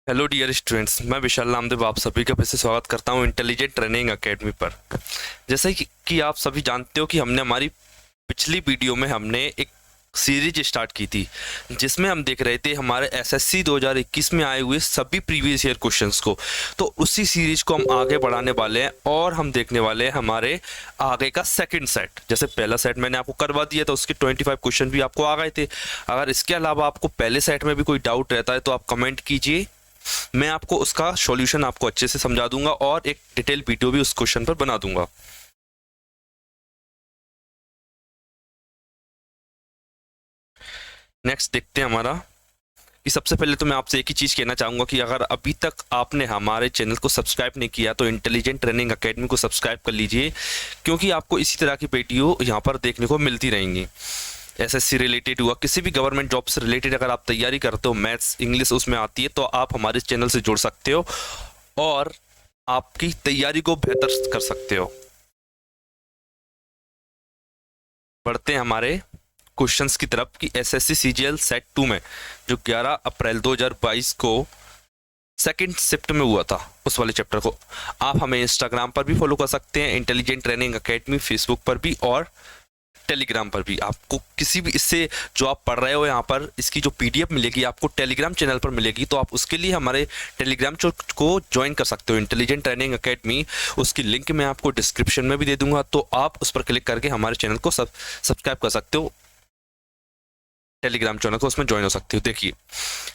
Hello dear students, मैं विशाल नामदेव आप सभी का फिर से स्वागत करता हूं इंटेलिजेंट ट्रेनिंग एकेडमी पर। जैसा कि आप सभी जानते हो कि हमने हमारी पिछली वीडियो में हमने एक सीरीज स्टार्ट की थी जिसमें हम देख रहे थे हमारे एसएससी 2021 में आए हुए सभी प्रीवियस ईयर क्वेश्चंस को। तो उसी सीरीज को हम आगे बढ़ाने वाले हैं और हम देखने वाले हैं हमारे आगे का सेकंड सेट। जैसे पहला सेट मैंने आपको करवा दिया था, उसके 25 क्वेश्चन भी आपको आ गए थे। अगर इसके अलावा आपको पहले सेट में भी कोई डाउट रहता है तो आप कमेंट कीजिए, मैं आपको उसका सॉल्यूशन आपको अच्छे से समझा दूंगा और एक डिटेल वीडियो भी उस क्वेश्चन पर बना दूंगा। नेक्स्ट देखते हैं हमारा कि सबसे पहले तो मैं आपसे एक ही चीज़ कहना चाहूँगा कि अगर अभी तक आपने हमारे चैनल को सब्सक्राइब नहीं किया तो इंटेलिजेंट ट्रेनिंग एकेडमी को सब्सक्राइब कर लीजिए, क्योंकि आपको इसी तरह की वीडियो यहाँ पर देखने को मिलती रहेंगी। एसएससी रिलेटेड हुआ, किसी भी गवर्नमेंट जॉब से रिलेटेड अगर आप तैयारी करते हो, मैथ्स इंग्लिश उसमें आती है, तो आप हमारे चैनल से जुड़ सकते हो और आपकी तैयारी को बेहतर कर सकते हो। बढ़ते हैं हमारे क्वेश्चंस की तरफ कि एसएससी सीजीएल सेट 2 में जो 11 अप्रैल 2022 को सेकंड शिफ्ट में हुआ था, उस वाले चैप्टर को आप हमें इंस्टाग्राम पर भी फॉलो कर सकते हैं, इंटेलिजेंट ट्रेनिंग एकेडमी, फेसबुक पर भी और टेलीग्राम पर भी। आपको किसी भी इससे जो आप पढ़ रहे हो यहाँ पर इसकी जो पीडीएफ मिलेगी आपको टेलीग्राम चैनल पर मिलेगी, तो आप उसके लिए हमारे टेलीग्राम को ज्वाइन कर सकते हो, इंटेलिजेंट ट्रेनिंग एकेडमी। उसकी लिंक मैं आपको डिस्क्रिप्शन में भी दे दूंगा, तो आप उस पर क्लिक करके हमारे चैनल को सब्सक्राइब कर सकते हो, टेलीग्राम चैनल को उसमें ज्वाइन हो सकते हो। देखिए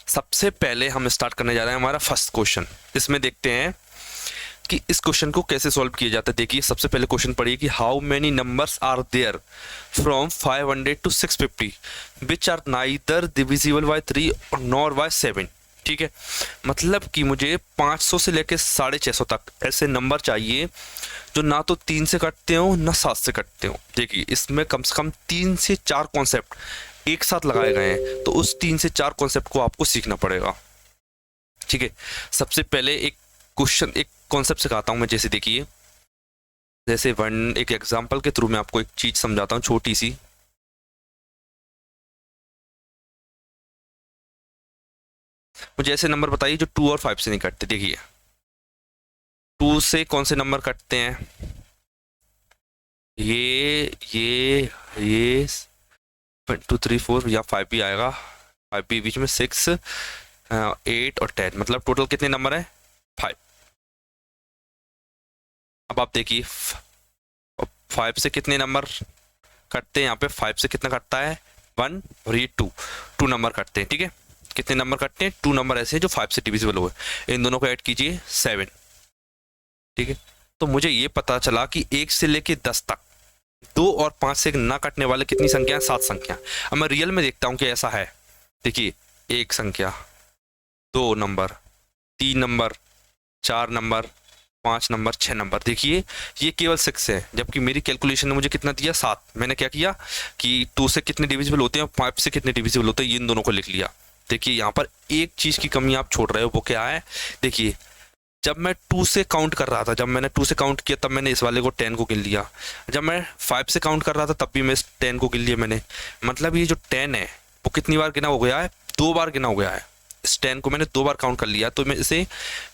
सबसे पहले हम स्टार्ट करने जा रहे हैं हमारा फर्स्ट क्वेश्चन। इसमें देखते हैं कि इस क्वेश्चन को कैसे सॉल्व किया जाता है। देखिए सबसे पहले क्वेश्चन पढ़िए कि how many numbers are there from 500 to 650 which are neither divisible by 3 nor by 7। ठीक है, मतलब कि मुझे 500 से लेकर 650 तक ऐसे नंबर चाहिए जो ना तो 3 से कटते हो ना 7 से कटते हो। देखिए इसमें कम से कम 3 से 4 कॉन्सेप्ट एक साथ लगाए गए हैं, तो उस 3 से 4 कॉन्सेप्ट को आपको सीखना पड़ेगा। ठीक है, सबसे पहले एक कॉन्सेप्ट सिखाता हूं मैं। जैसे देखिए, जैसे एक एग्जांपल के थ्रू मैं आपको एक चीज समझाता हूं छोटी सी। मुझे ऐसे नंबर बताइए जो 2 और 5 से नहीं कटते। देखिए 2 से कौन से नंबर कटते हैं, ये 2 3 4 या 5 भी आएगा, 5 भी बीच में, 6 8 और 10, मतलब टोटल कितने नंबर है 5। अब आप देखिए 5 से कितने नंबर कटते हैं, यहाँ पे 5 से कितना कटता है 1 और ये 2 नंबर कटते हैं। ठीक है, कितने नंबर कटते हैं 2 नंबर ऐसे हैं जो 5 से डिविजिबल हुए, इन दोनों को ऐड कीजिए 7। ठीक है, तो मुझे ये पता चला कि 1 से लेके 10 तक 2 और 5 से ना कटने वाले कितनी संख्या है, 7 संख्या। अब मैं रियल में देखता हूँ कि ऐसा है। देखिए 1 संख्या, 2 number, 3 number, 4 number, 5 number, 6 number. देखिए ये केवल 6 है, जबकि मेरी कैलकुलेशन ने मुझे कितना दिया 7। मैंने क्या किया कि 2 से कितने डिविजिबल होते हैं और 5 से कितने डिविजिबल होते हैं, इन दोनों को लिख लिया। देखिए यहाँ पर एक चीज की कमी आप छोड़ रहे हो, वो क्या है। देखिए जब मैं 2 से काउंट कर रहा था, जब मैंने 2 से काउंट किया तब मैंने इस वाले को 10 को गिन लिया। जब मैं 5 से काउंट कर रहा था तब भी मैं इस 10 को गिन लिया मैंने। मतलब ये जो 10 है वो कितनी बार गिना हो गया है, 2 बार गिना हो गया है। इस 10 को मैंने 2 बार काउंट कर लिया, तो मैं इसे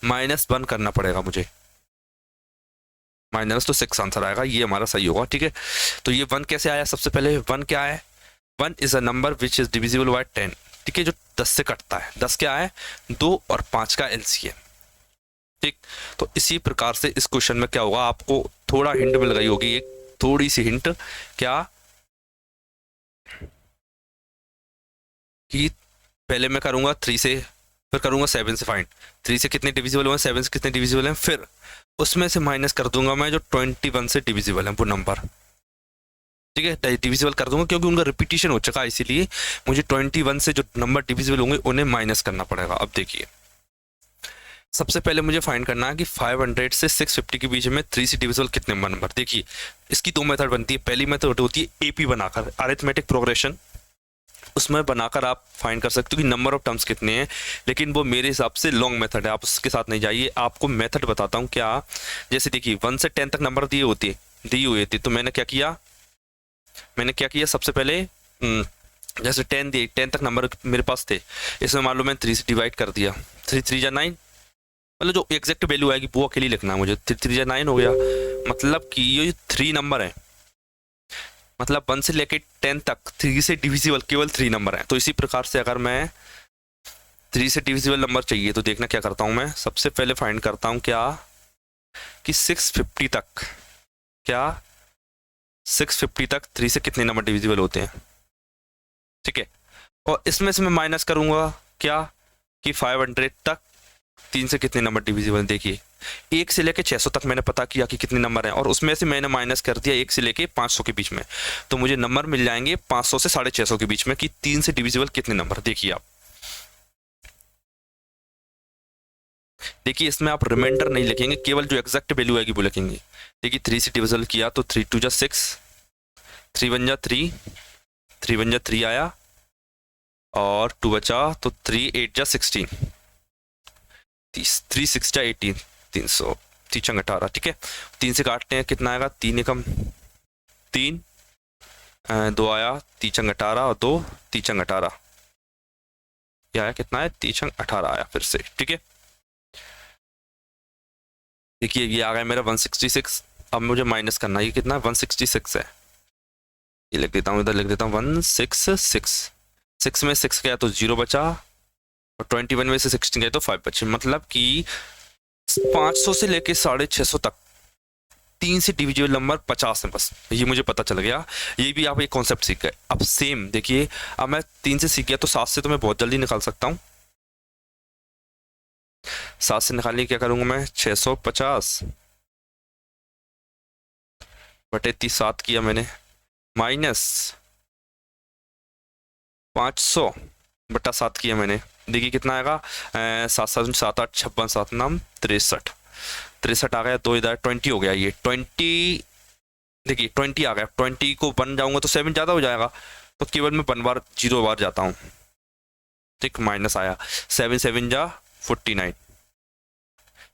-1 करना पड़ेगा मुझे। माइनस तो 6 आंसर आएगा, ये हमारा सही होगा। ठीक है, तो ये 1 कैसे आया, सबसे पहले 1 क्या है, 1 is a number which is divisible by 10। ठीक है, जो 10 से कटता है। 10 क्या है, 2 और 5 का एलसीएम। ठीक, तो इसी प्रकार से इस क्वेश्चन में क्या होगा, आपको थोड़ा हिंट मिल गई होगी, एक थोड़ी सी हिंट, क्या कि पहले मैं करूंगा 3 से, फिर करूंगा 7 से फाइंड। 3 से कितने डिविजिबल हुए, 7 से कितने डिविजिबल हैं, फिर उसमें से माइनस कर दूंगा मैं जो 21 से डिविजिबल है वो नंबर। ठीक है, डिविजिबल कर दूंगा क्योंकि उनका रिपीटिशन हो चुका है, इसीलिए मुझे 21 से जो नंबर डिविजिबल होंगे उन्हें माइनस करना पड़ेगा। अब देखिए सबसे पहले मुझे फाइंड करना है कि 500 से 650 के बीच में 3 से डिविजिबल कितने नंबर। देखिए इसकी 2 मेथड बनती है। पहली मेथड होती है एपी बनाकर, अरिथमेटिक प्रोग्रेशन, उसमें बनाकर आप फाइंड कर सकते हो कि नंबर ऑफ टर्म्स कितने हैं, लेकिन वो मेरे हिसाब से लॉन्ग मेथड है, आप उसके साथ नहीं जाइए। आपको मेथड बताता हूँ क्या। जैसे देखिए 1 से 10 तक नंबर दिए हुए थे, तो मैंने क्या किया सबसे पहले जैसे 10 दिए, 10 तक नंबर मेरे पास थे, इसमें मान लो मैंने 3 से डिवाइड कर दिया, 3 3 जा 9, मतलब जो एग्जैक्ट वैल्यू आएगी वो अकेली लिखना है मुझे। 3 3 जा 9 हो गया, मतलब कि ये 3 नंबर है, मतलब 1 से लेके 10 तक 3 से डिविजिबल केवल 3 नंबर है। तो इसी प्रकार से अगर मैं 3 से डिविजिबल नंबर चाहिए तो देखना क्या करता हूँ मैं, सबसे पहले फाइंड करता हूँ क्या कि 650 तक, क्या 650 तक 3 से कितने नंबर डिविजिबल होते हैं, ठीक है। और इसमें से मैं माइनस करूंगा क्या कि 500 तक 3 से कितने नंबर डिविजिबल। देखिए 1 से लेके 600 तक मैंने पता किया कि कितने नंबर हैं, और उसमें से मैंने माइनस कर दिया 1 से लेके 500 के बीच में, तो मुझे नंबर मिल जाएंगे 500 से 650 के बीच में कि 3 से डिविजिबल कितने नंबर। देखिए आप, देखिए इसमें आप रिमाइंडर नहीं लिखेंगे, केवल जो एग्जैक्ट वैल्यू आएगी वो लिखेंगे। देखिए 3 से डिविजिबल किया तो 3 2 जा 6, 3 1 जा 3, 3 1 जा 3 आया, और 2 बचा तो 3 8 जा 16, 3 6 जा 18, 300 3 18, ठीक है। 3 से काटते हैं कितना आएगा, 3 एकम 3, 2 आया 3 18, और 2 3 18, क्या आया, कितना है 3 18 आया फिर से, ठीक है। देखिए ये आ गया मेरा 166। अब मुझे माइनस करना है, ये कितना 166 है, ये लिख देता हूँ, इधर लिख देता हूँ 166, 6 में 6 गया तो 0 बचा, और 21 में से 16 गया तो 5 बचे, मतलब कि 500 से लेके 650 तक 3 से डिविजिबल नंबर 50 है बस, ये मुझे पता चल गया। ये भी आप एक कॉन्सेप्ट सीख गए। अब सेम देखिए, अब मैं 3 से सीख गया तो 7 से तो मैं बहुत जल्दी निकाल सकता हूँ। 7 से निकालने क्या करूंगा मैं, 650 बटे 37 किया मैंने, माइनस 500 बटा 7 किया मैंने। देखिए कितना आएगा, 7 7 7 8 56 7 नाम 63, 63 आ गया, 2 इधर 20 हो गया, ये 20, देखिए 20 आ गया, 20 को 1 जाऊंगा तो 7 ज़्यादा हो जाएगा, तो केवल मैं 1 बार 0 बार जाता हूँ, ठीक, माइनस आया, 7 7 जा 49,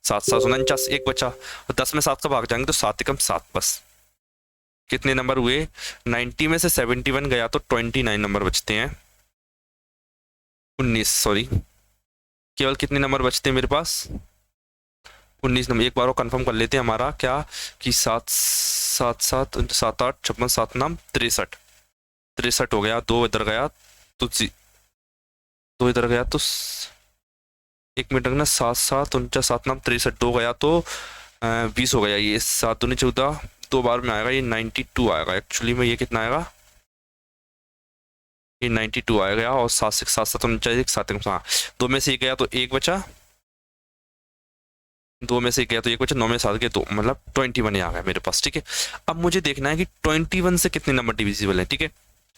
7 7 49, एक बचा, और 10 में 7 का भाग जाएंगे तो 7 एकम 7 बस। कितने नंबर हुए, 90 में से 71 गया तो 29 नंबर बचते हैं, 19 सॉरी, केवल कितने नंबर बचते हैं मेरे पास, 19 नंबर। एक बार वो कंफर्म कर लेते हैं हमारा क्या कि 7 7 7 7 8 56 7 नाम 63, 63 हो गया, 2 इधर गया तो 2 इधर गया तो 1 मिनट रखना, 7 7 49 7 नाम 63, 2 गया तो 20 हो गया, ये 7 दूनी 14, 2 बार में आएगा, ये 92 आएगा एक्चुअली में, ये कितना आएगा, ये 92 आएगा, और 7 6 7 7 49 7 हाँ, 2 में से 1 गया तो 1 बचा, 2 में से 1 गया तो 1 बचा, 9 में 7 गए तो मतलब 21 आ गया मेरे पास, ठीक है। अब मुझे देखना है कि 21 से कितने नंबर डिविजिबल है, ठीक है।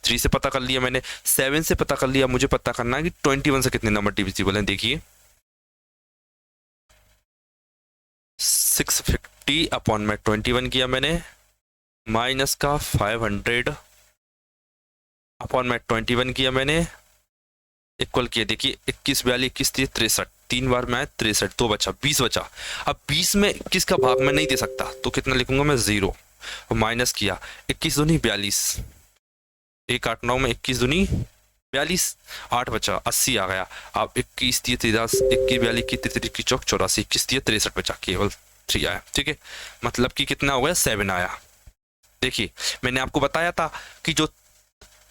3 से पता कर लिया मैंने, 7 से पता कर लिया, मुझे पता करना है कि 21 से कितने नंबर डिविजिबल है। देखिए 650 अपॉन में 21 किया मैंने, माइनस का 500 अपॉन में 21 किया मैंने, इक्वल किया, देखिए 21 42 21 63, 3 बार में 63, 2 बचा 20 बचा। अब 20 में 21 का भाग मैं नहीं दे सकता, तो कितना लिखूंगा मैं 0, और माइनस किया 21 दूनी 42, 1 8 9 में 21 दूनी 42, 8 बचा 80 आ गया। अब 21 दिए 13, 21 42 की 33 की चौक 84, 21 दिए 63 बचा, केवल 3 आया, ठीक है। मतलब कि कितना हो गया, 7 आया। देखिए मैंने आपको बताया था कि जो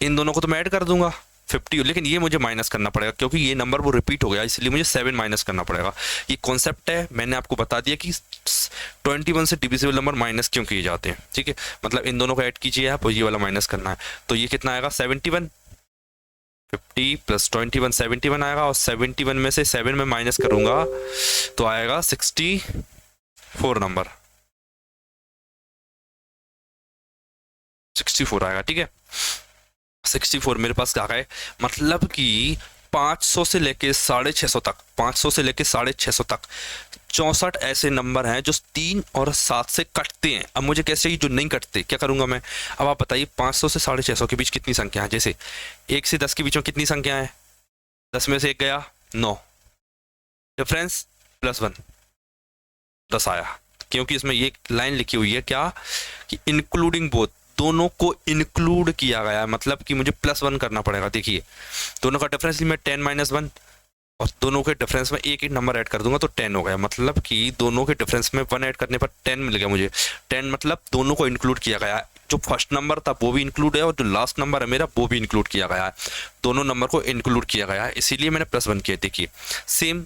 इन दोनों को तो मैं ऐड कर दूंगा 50, लेकिन ये मुझे माइनस करना पड़ेगा क्योंकि ये नंबर वो रिपीट हो गया, इसलिए मुझे 7 माइनस करना पड़ेगा। ये कॉन्सेप्ट है, मैंने आपको बता दिया कि 21 से डिविजिबल नंबर माइनस क्यों किए जाते हैं, ठीक है। मतलब इन दोनों को ऐड कीजिए आप, और ये वाला माइनस करना है, तो ये कितना आएगा 71, 50 प्लस 21 71 आएगा, और 71 में से 7 में माइनस करूंगा तो आएगा 64 नंबर, 64 आएगा, ठीक है। 64 मेरे पास आ गए, मतलब कि 500 से लेके 650 तक, 500 से लेके 650 तक 64 ऐसे नंबर हैं जो 3 और 7 से कटते हैं। अब मुझे कैसे, जो नहीं कटते क्या करूंगा मैं, अब आप बताइए 500 से 650 के बीच कितनी संख्या है, जैसे 1 से 10 के बीच में कितनी संख्या है, 10 में से 1 गया 9, डिफरेंस +1, 10 आया, क्योंकि इसमें ये लाइन लिखी हुई है क्या कि इंक्लूडिंग बोथ, दोनों को इंक्लूड किया गया है, मतलब कि मुझे +1 करना पड़ेगा। देखिए दोनों का डिफरेंस मैं 10 - 1 और दोनों के डिफरेंस में एक एक नंबर ऐड कर दूंगा तो 10 हो गया, मतलब कि दोनों के डिफरेंस में 1 ऐड करने पर 10 मिल गया मुझे। 10 मतलब दोनों को इंक्लूड किया गया है, जो फर्स्ट नंबर था वो भी इंक्लूड है और जो लास्ट नंबर है मेरा वो भी इंक्लूड किया गया है, दोनों नंबर को इंक्लूड किया गया है, इसीलिए मैंने +1 किया। देखिए सेम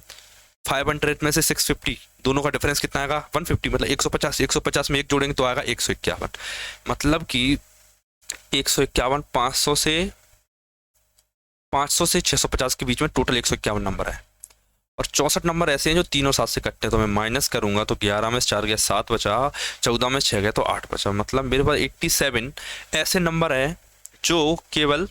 500 में से 650, दोनों का डिफरेंस कितना आएगा 150, मतलब 150। 150 में एक जोड़ेंगे तो आएगा 151, मतलब कि 151 500 से 650 के बीच में टोटल 151 नंबर है। और 64 नंबर ऐसे हैं जो तीनों साथ से कटते हैं, तो मैं माइनस करूंगा तो 11 में से 4 गया 7 बचा, 14 में से 6 गया तो 8 बचा, मतलब मेरे पास 87 ऐसे नंबर है जो केवल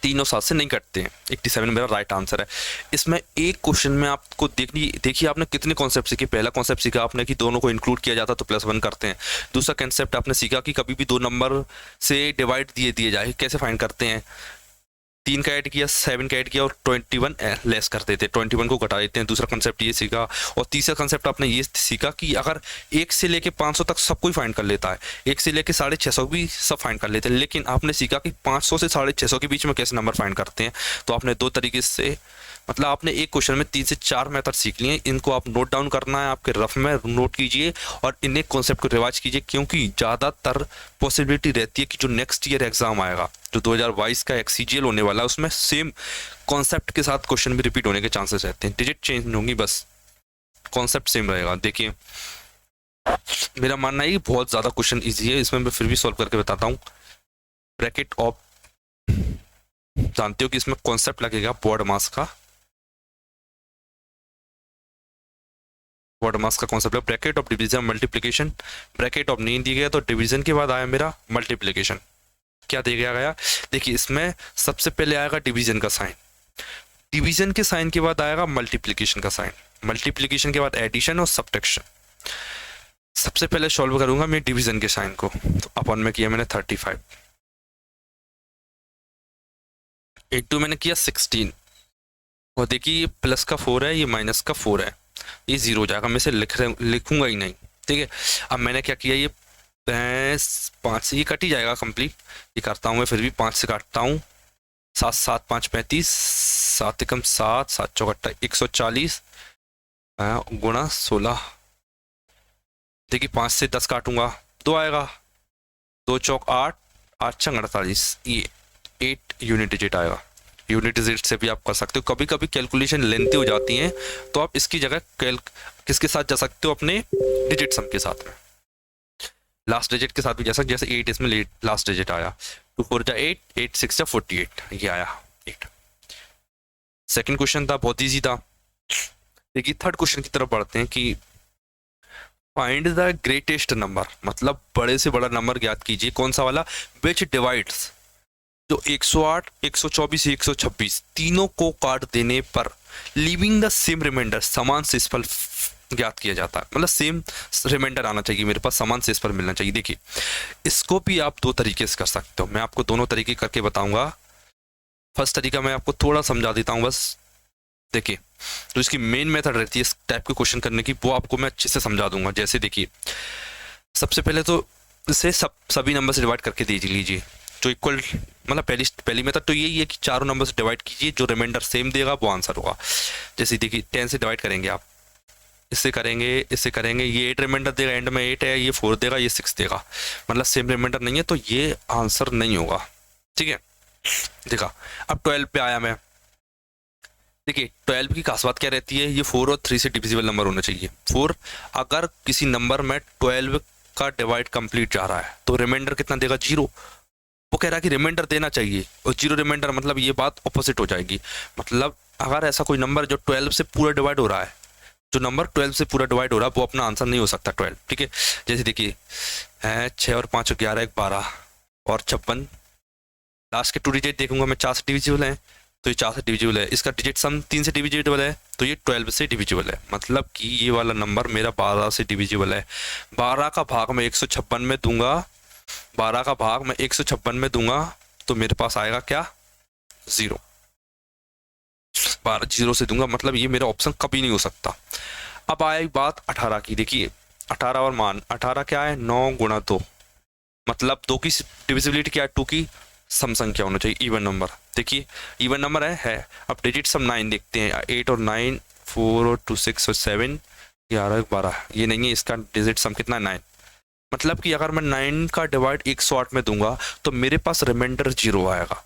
तीनों साथ से नहीं कटते हैं। 87 मेरा राइट आंसर है। इसमें एक क्वेश्चन में आपको देखिए आपने कितने कॉन्सेप्ट सीखे। पहला कॉन्सेप्ट सीखा आपने कि दोनों को इंक्लूड किया जाता तो +1 करते हैं। दूसरा कॉन्सेप्ट आपने सीखा कि कभी भी दो नंबर से डिवाइड दिए जाए कैसे फाइंड करते हैं। 3 का ऐड किया, 7 का ऐड किया और 21 लेस कर देते, 21 को घटा देते हैं। दूसरा कंसेप्ट ये सीखा। और तीसरा कंसेप्ट आपने ये सीखा कि अगर 1 से लेके 500 तक सब कोई फाइंड कर लेता है, 1 से लेके 650 भी सब फाइंड कर लेते हैं, लेकिन आपने सीखा कि 500 से 650 के बीच में कैसे नंबर फाइंड करते हैं। तो आपने 2 तरीके से, मतलब आपने एक क्वेश्चन में 3 से 4 मेथड सीख लिए। इनको आप नोट डाउन करना है, आपके रफ में नोट कीजिए और इन कॉन्सेप्ट को रिवाइज कीजिए, क्योंकि ज़्यादातर पॉसिबिलिटी रहती है कि जो नेक्स्ट ईयर एग्जाम आएगा, जो 2022 का एक्सीजीएल होने वाला है, उसमें सेम कॉन्सेप्ट के साथ क्वेश्चन भी रिपीट होने के चांसेस रहते हैं। डिजिट चेंज होंगी, बस कॉन्सेप्ट सेम रहेगा। देखिए मेरा मानना है कि बहुत ज़्यादा क्वेश्चन ईजी है, इसमें मैं फिर भी सॉल्व करके बताता हूँ। ब्रैकेट ऑफ, जानते हो कि इसमें कॉन्सेप्ट लगेगा बॉड मास का, बॉड मास का कॉन्सेप्ट है। Bracket of division multiplication, bracket of नहीं दिया गया तो डिवीजन के बाद आया मेरा मल्टीप्लिकेशन। क्या दिया गया, देखिए इसमें सबसे पहले आएगा डिवीजन का साइन, डिवीजन के साइन के बाद आएगा मल्टीप्लिकेशन का साइन, मल्टीप्लिकेशन के बाद एडिशन और सब्ट्रैक्शन। सबसे पहले सॉल्व करूंगा मैं डिवीजन के साइन को, तो अपन में किया मैंने 35, इंटू मैंने किया 16, और देखिए ये प्लस का 4 है, ये माइनस का 4 है, ये 0 हो जाएगा, मैं इसे लिखूंगा ही नहीं। ठीक है, अब मैंने क्या किया, ये 5 से ये कट ही जाएगा कंप्लीट, ये करता हूँ मैं, फिर भी 5 से काटता हूँ। 7 7 5 35, 7 एकम 7, 7 चौकट्टा 140 गुणा 16। देखिए 5 से 10 काटूंगा 2 आएगा, 2 चौक 8, 8 छंग 48, ये 8 यूनिट डिजिट आएगा। यूनिट डिजिट से भी आप कर सकते हो। कभी कभी कैलकुलेशन लेंथी हो जाती है तो आप इसकी जगह किसके साथ जा सकते हो, अपने डिजिट सम के साथ में, लास्ट डिजिट के साथ भी जा सकते, जैसे 8 इसमें लास्ट डिजिट आया, 2 4 जा 8, 8 6 जा 48, ये आया 8। सेकंड क्वेश्चन था, बहुत इजी था। देखिए थर्ड क्वेश्चन की तरफ बढ़ते हैं कि फाइंड द ग्रेटेस्ट नंबर, मतलब बड़े से बड़ा नंबर ज्ञात कीजिए। कौन सा वाला, विच डिवाइड्स, जो 108, 124, 126 तीनों को काट देने पर लीविंग द सेम रिमाइंडर, समान शेषफल ज्ञात किया जाता है। मतलब सेम रिमाइंडर आना चाहिए मेरे पास, समान शेषफल मिलना चाहिए। देखिए इसको भी आप 2 तरीके से कर सकते हो, मैं आपको दोनों तरीके करके बताऊंगा। फर्स्ट तरीका मैं आपको थोड़ा समझा देता हूँ बस। देखिए तो इसकी मेन मेथड रहती है इस टाइप के क्वेश्चन करने की, वो आपको मैं अच्छे से समझा दूंगा। जैसे देखिए सबसे पहले तो इसे सभी नंबर से डिवाइड करके दे लीजिए, जो इक्वल, मतलब पहली मेथड तो यही है कि चारों नंबर से डिवाइड कीजिए, जो रिमाइंडर सेम देगा वो आंसर होगा। जैसे देखिए 10 से डिवाइड करेंगे आप, इससे करेंगे, ये 8 रिमाइंडर देगा, एंड में 8 है, ये 4 देगा, ये 6 देगा, मतलब सेम रिमाइंडर नहीं है, तो ये आंसर नहीं होगा। ठीक है, देखा। अब 12 पे आया मैं। देखिए 12 की खास बात क्या रहती है, ये 4 और 3 से डिविजिबल नंबर होना चाहिए। 4 अगर किसी नंबर में 12 का डिवाइड कंप्लीट जा रहा है तो रिमाइंडर कितना देगा, 0। वो कह रहा है कि रिमाइंडर देना चाहिए, और 0 रिमाइंडर, मतलब ये बात ऑपोजिट हो जाएगी। मतलब अगर ऐसा कोई नंबर जो 12 से पूरा डिवाइड हो रहा है, जो नंबर 12 से पूरा डिवाइड हो रहा है वो अपना आंसर नहीं हो सकता 12। ठीक है, जैसे देखिए 6 और 5 11 1 12 और 56, लास्ट के 2 डिजिट देखूंगा मैं 4 से डिविजिबल है, तो ये 4 से डिविजिबल है। इसका डिजिट सम 3 से डिविजिबल है, तो ये 12 से डिविजिबल है। मतलब कि ये वाला नंबर मेरा 12 से डिविजिबल है। 12 का भाग मैं 156 में दूंगा, 12 का भाग मैं 156 में दूंगा, तो मेरे पास आएगा क्या, 0। 12 0 से दूंगा, मतलब ये मेरा ऑप्शन कभी नहीं हो सकता। अब आए बात 18 की। देखिए 18 और मान 18 क्या है, 9 गुणा 2, मतलब 2 की डिविजिबिलिटी क्या है, 2 की सम संख्या होना चाहिए, इवन नंबर। देखिए इवन नंबर है। अब डिजिट्स हम 9 देखते हैं, 8 और 9, 4 और 2 6 और 7, 11 12, ये नहीं है, इसका डिजिट सम कितना है 9। मतलब कि अगर मैं 9 का डिवाइड 108 में दूंगा तो मेरे पास रिमाइंडर 0 आएगा।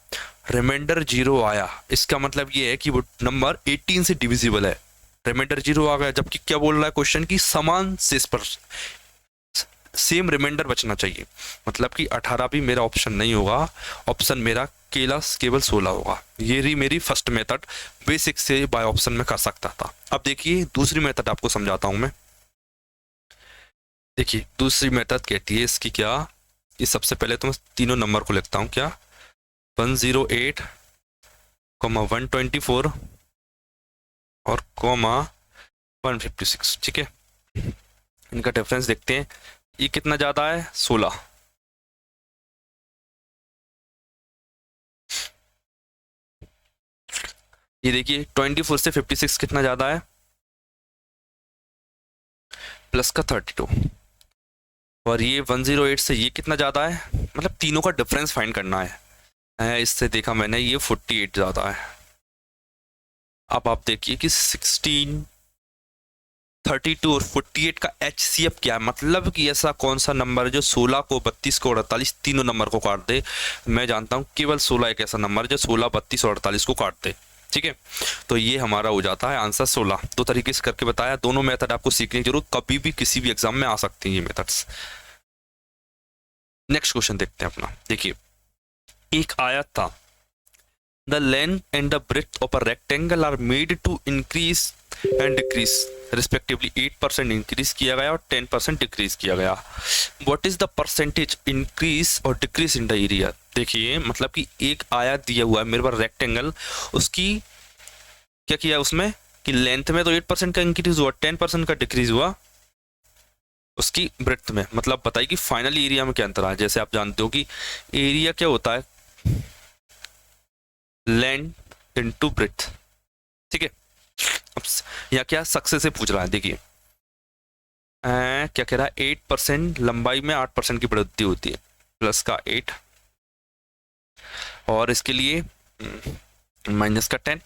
रिमाइंडर 0 आया, इसका मतलब ये है कि वो नंबर 18 से डिविजिबल है। रिमाइंडर 0 आ गया, जबकि क्या बोल रहा है क्वेश्चन की समान शेष पर सेम रिमाइंडर बचना चाहिए। मतलब कि 18 भी मेरा ऑप्शन नहीं होगा, ऑप्शन मेरा केवल 16 होगा। ये रही मेरी फर्स्ट मेथड, बेसिक से बाय ऑप्शन में कर सकता था। अब देखिए दूसरी मेथड आपको समझाता हूं मैं। देखिए दूसरी मेथड कहती है इसकी क्या, कि सबसे पहले तो मैं तीनों नंबर को लिखता हूँ, क्या 108, 124 और 156, ठीक है। इनका डिफरेंस देखते हैं, ये कितना ज़्यादा है 16। ये देखिए 24 से 56 कितना ज़्यादा है, प्लस का 32। और ये 108 से ये कितना ज़्यादा है, मतलब तीनों का डिफरेंस फाइंड करना है। इससे देखा मैंने ये 48 ज़्यादा है। अब आप देखिए कि 16, 32 और 48 का HCF क्या है, मतलब कि ऐसा कौन सा नंबर है जो 16 को, 32 को, 48 तीनों नंबर को काट दे। मैं जानता हूँ केवल 16 एक ऐसा नंबर है जो 16, 32 और 48 को काट दे, ठीक है। तो ये हमारा हो जाता है आंसर 16। दो तरीके से करके बताया, दोनों मेथड आपको सीखने की जरूरत, कभी भी किसी भी एग्जाम में आ सकती हैं ये मेथड्स। नेक्स्ट क्वेश्चन देखते हैं अपना। देखिए एक आयत था, the length and the breadth of a rectangle are made to increase and decrease respectively. 8% increase किया गया और 10% डिक्रीज किया गया। What is the percentage increase और डिक्रीज इन द एरिया। देखिए मतलब कि एक आयत दिया हुआ है मेरे पास रेक्टेंगल, उसकी क्या किया उसमें कि लेंथ में तो 8% का इंक्रीज हुआ, 10% का डिक्रीज हुआ उसकी ब्रेड्थ में। मतलब बताइए कि फाइनल एरिया में क्या अंतर है। जैसे आप जानते हो कि एरिया क्या होता है, लेंथ इनटू ब्रेड्थ, ठीक है। अब यहाँ क्या सक्सेस से पूछ रहा है, देखिए क्या कह रहा है, 8% लंबाई में 8% की बढ़ोतरी होती है, प्लस का 8 और इसके लिए माइनस का 10।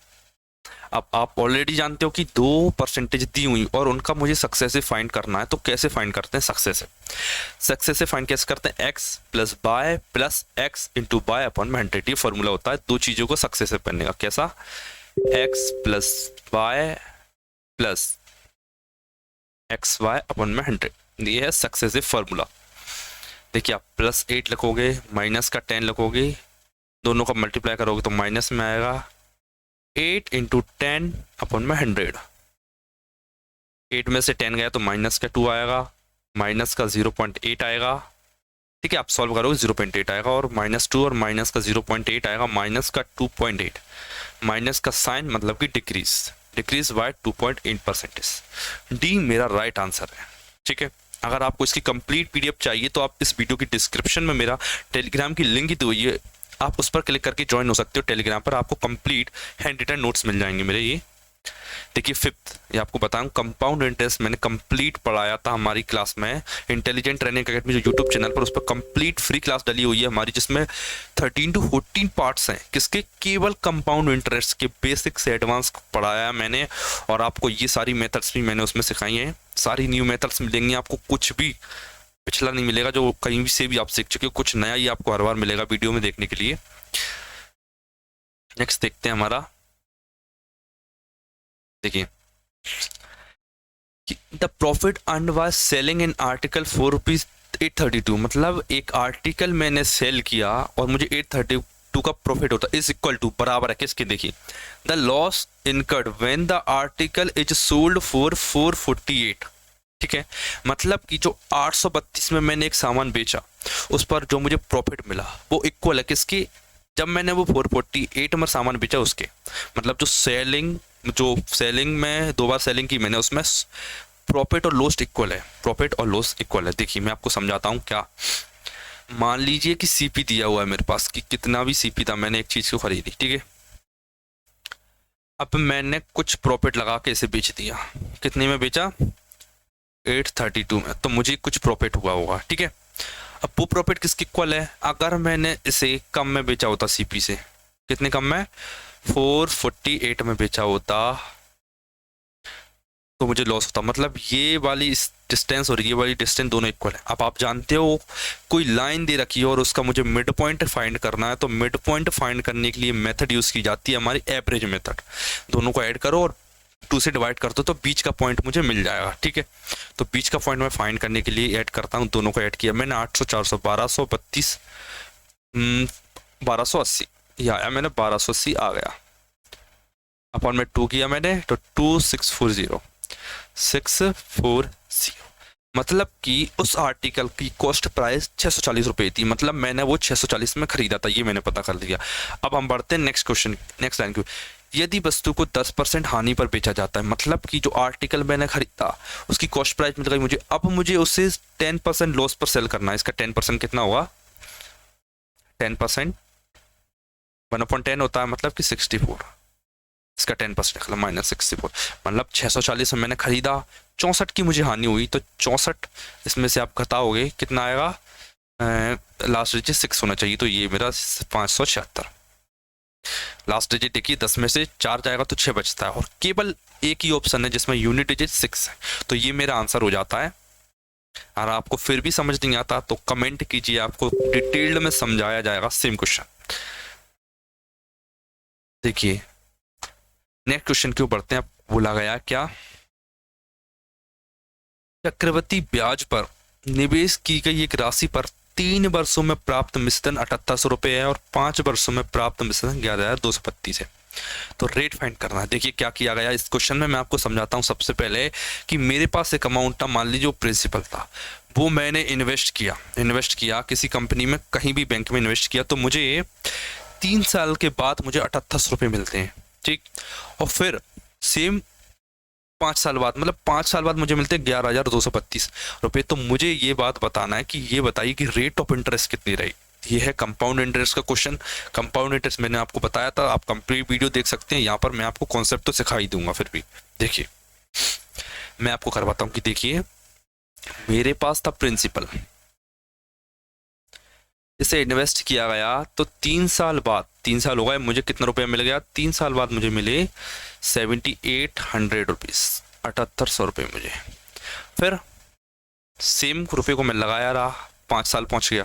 अब आप ऑलरेडी जानते हो कि 2% दी हुई और उनका मुझे सक्सेसिव फाइंड करना है। तो कैसे फाइंड करते हैं सक्सेसिव, सक्सेसिव फाइंड कैसे करते हैं, x plus y plus x into y upon में 100। ये फॉर्मूला होता है दो चीजों को सक्सेसिव करने का। कैसा, x plus y plus x y upon में 100, ये है सक्सेसिव फॉर्मूला। देखिए आप प्लस 8 लिखोगे, माइनस का 10 लिखोगे, दोनों का मल्टीप्लाई करोगे तो माइनस में आएगा 8 इंटू 10 अपॉन में 100। 8 में से 10 गया तो माइनस का 2 आएगा, माइनस का 0.8 आएगा, ठीक है। आप सॉल्व करोगे 0.8 आएगा और -2 और माइनस का 0.8 आएगा, माइनस का 2.8, माइनस का साइन मतलब कि डिक्रीज बाय 2.8%। डी मेरा राइट आंसर है, ठीक है। अगर आपको इसकी कंप्लीट PDF चाहिए तो आप इस वीडियो की डिस्क्रिप्शन में मेरा टेलीग्राम की लिंक ही दी हुई है, आप उस पर क्लिक करके ज्वाइन हो सकते हो टेलीग्राम पर। आपको कंप्लीट हैंड रिटन नोट्स मिल जाएंगे मेरे। ये देखिए फिफ्थ, ये आपको बताऊं कंपाउंड इंटरेस्ट मैंने कंप्लीट पढ़ाया था हमारी क्लास में, इंटेलिजेंट ट्रेनिंग अकेडमी जो यूट्यूब चैनल पर, उस पर कंप्लीट फ्री क्लास डली हुई है हमारी, जिसमें 13 to 14 पार्ट्स हैं किसके, केवल कंपाउंड इंटरेस्ट के बेसिक से एडवांस पढ़ाया मैंने। और आपको ये सारी मेथड्स भी मैंने उसमें सिखाई हैं, सारी न्यू मेथड्स मिलेंगी आपको, कुछ भी पिछला नहीं मिलेगा जो कहीं भी से भी आप सीख चुके हो, कुछ नया ही आपको हर बार मिलेगा वीडियो में देखने के लिए। नेक्स्ट देखते हैं हमारा, देखिए the profit earned by selling an article ₹4.832, मतलब एक आर्टिकल मैंने सेल किया और मुझे 832 का प्रॉफिट होता है, इज इक्वल टू बराबर है किसके, देखिए the loss incurred when the article is sold for 448, ठीक है। मतलब कि जो 832 में मैंने एक सामान बेचा उस पर जो मुझे प्रॉफिट मिला वो इक्वल है किसके, जब मैंने वो 448 में सामान बेचा उसके। मतलब जो सेलिंग में 2 बार सेलिंग की मैंने, उसमें प्रॉफिट और लॉस इक्वल है, प्रॉफिट और लॉस इक्वल है। देखिए मैं आपको समझाता हूँ क्या, मान लीजिए कि CP दिया हुआ है मेरे पास कि कितना भी CP था, मैंने एक चीज को खरीदी, ठीक है। अब मैंने कुछ प्रॉफिट लगा के इसे बेच दिया, कितने में बेचा, 832 में, तो मुझे कुछ प्रॉफिट हुआ होगा, ठीक है। अब बुक प्रॉफिट किसके इक्वल है? अगर मैंने इसे कम में बेचा होता सीपी से, कितने कम में? 448 में बेचा होता तो मुझे लॉस होता। मतलब ये वाली डिस्टेंस और ये वाली डिस्टेंस दोनों इक्वल है। अब आप जानते हो कोई लाइन दे रखी है और उसका मुझे मिड पॉइंट फाइंड करना है, तो मिड पॉइंट फाइंड करने के लिए मेथड यूज की जाती है हमारी एवरेज मेथड। दोनों को ऐड करो और 2 से डिवाइड कर दो तो बीच का पॉइंट मुझे मिल जाएगा। ठीक है, तो बीच का पॉइंट मैं फाइंड करने के लिए ऐड करता हूँ। दोनों को ऐड किया मैंने, 800 400 1232 1280 ये आया, मैंने 1280 आ गया। अपन में 2 किया मैंने तो 640 मतलब कि उस आर्टिकल की कॉस्ट प्राइस 640 रुपये थी। मतलब मैंने वो 640 में खरीदा था, ये मैंने पता कर लिया। अब हम बढ़ते हैं नेक्स्ट क्वेश्चन, नेक्स्ट लाइन को। यदि वस्तु को 10% हानि पर बेचा जाता है, मतलब कि जो आर्टिकल मैंने खरीदा उसकी कॉस्ट प्राइस मिल गई मुझे, अब मुझे उसे 10% लॉस पर सेल करना है। इसका 10% कितना होगा? 10% 1/10 होता है, मतलब कि 64। इसका 10% निकला -64। मतलब 640 में मैंने खरीदा, 64 की मुझे हानि हुई, तो 64 इसमें से आप घटाओगे कितना आएगा? लास्ट डिजिट 6 होना चाहिए, तो ये मेरा 576। लास्ट डिजिट देखिए 10 में से 4 जाएगा तो 6 बचता है, और केवल एक ही ऑप्शन है जिसमें यूनिट डिजिट 6 है, तो ये मेरा आंसर हो जाता है। और आपको फिर भी समझ नहीं आता तो कमेंट कीजिए, आपको डिटेल्ड में समझाया जाएगा सेम क्वेश्चन। देखिए नेक्स्ट क्वेश्चन क्यों बढ़ते हैं। बोला गया क्या? चक्रवृद्धि ब्याज पर निवेश की गई एक राशि पर 3 वर्षों में प्राप्त मिश्रण 7800 रुपये है और 5 वर्षों में प्राप्त मिश्रण 11232 है। तो रेट फाइंड करना है। देखिए क्या किया गया इस क्वेश्चन में, मैं आपको समझाता हूँ। सबसे पहले कि मेरे पास एक अमाउंट था, मान लीजिए प्रिंसिपल था, वो मैंने इन्वेस्ट किया किसी कंपनी में, कहीं भी बैंक में इन्वेस्ट किया, तो मुझे 3 साल के बाद मुझे 7800 रुपये मिलते हैं। ठीक, और फिर सेम 5 साल बाद, मतलब 5 साल बाद मुझे मिलते हैं 11232 रुपये। तो मुझे ये बात बताना है कि ये बताइए कि रेट ऑफ इंटरेस्ट कितनी रही। ये है कंपाउंड इंटरेस्ट का क्वेश्चन। कंपाउंड इंटरेस्ट मैंने आपको बताया था, आप कंप्लीट वीडियो देख सकते हैं। यहाँ पर मैं आपको कॉन्सेप्ट तो सिखा ही दूंगा, फिर भी देखिए मैं आपको करवाता हूँ कि देखिए मेरे पास था प्रिंसिपल, इसे इन्वेस्ट किया गया, तो 3 साल बाद, 3 साल हो गए, मुझे कितना रुपया मिल गया? 3 साल बाद मुझे मिले 7800 रुपीज़, 7800 रुपये मुझे। फिर सेम रुपये को मैं लगाया रहा, 5 साल पहुंच गया,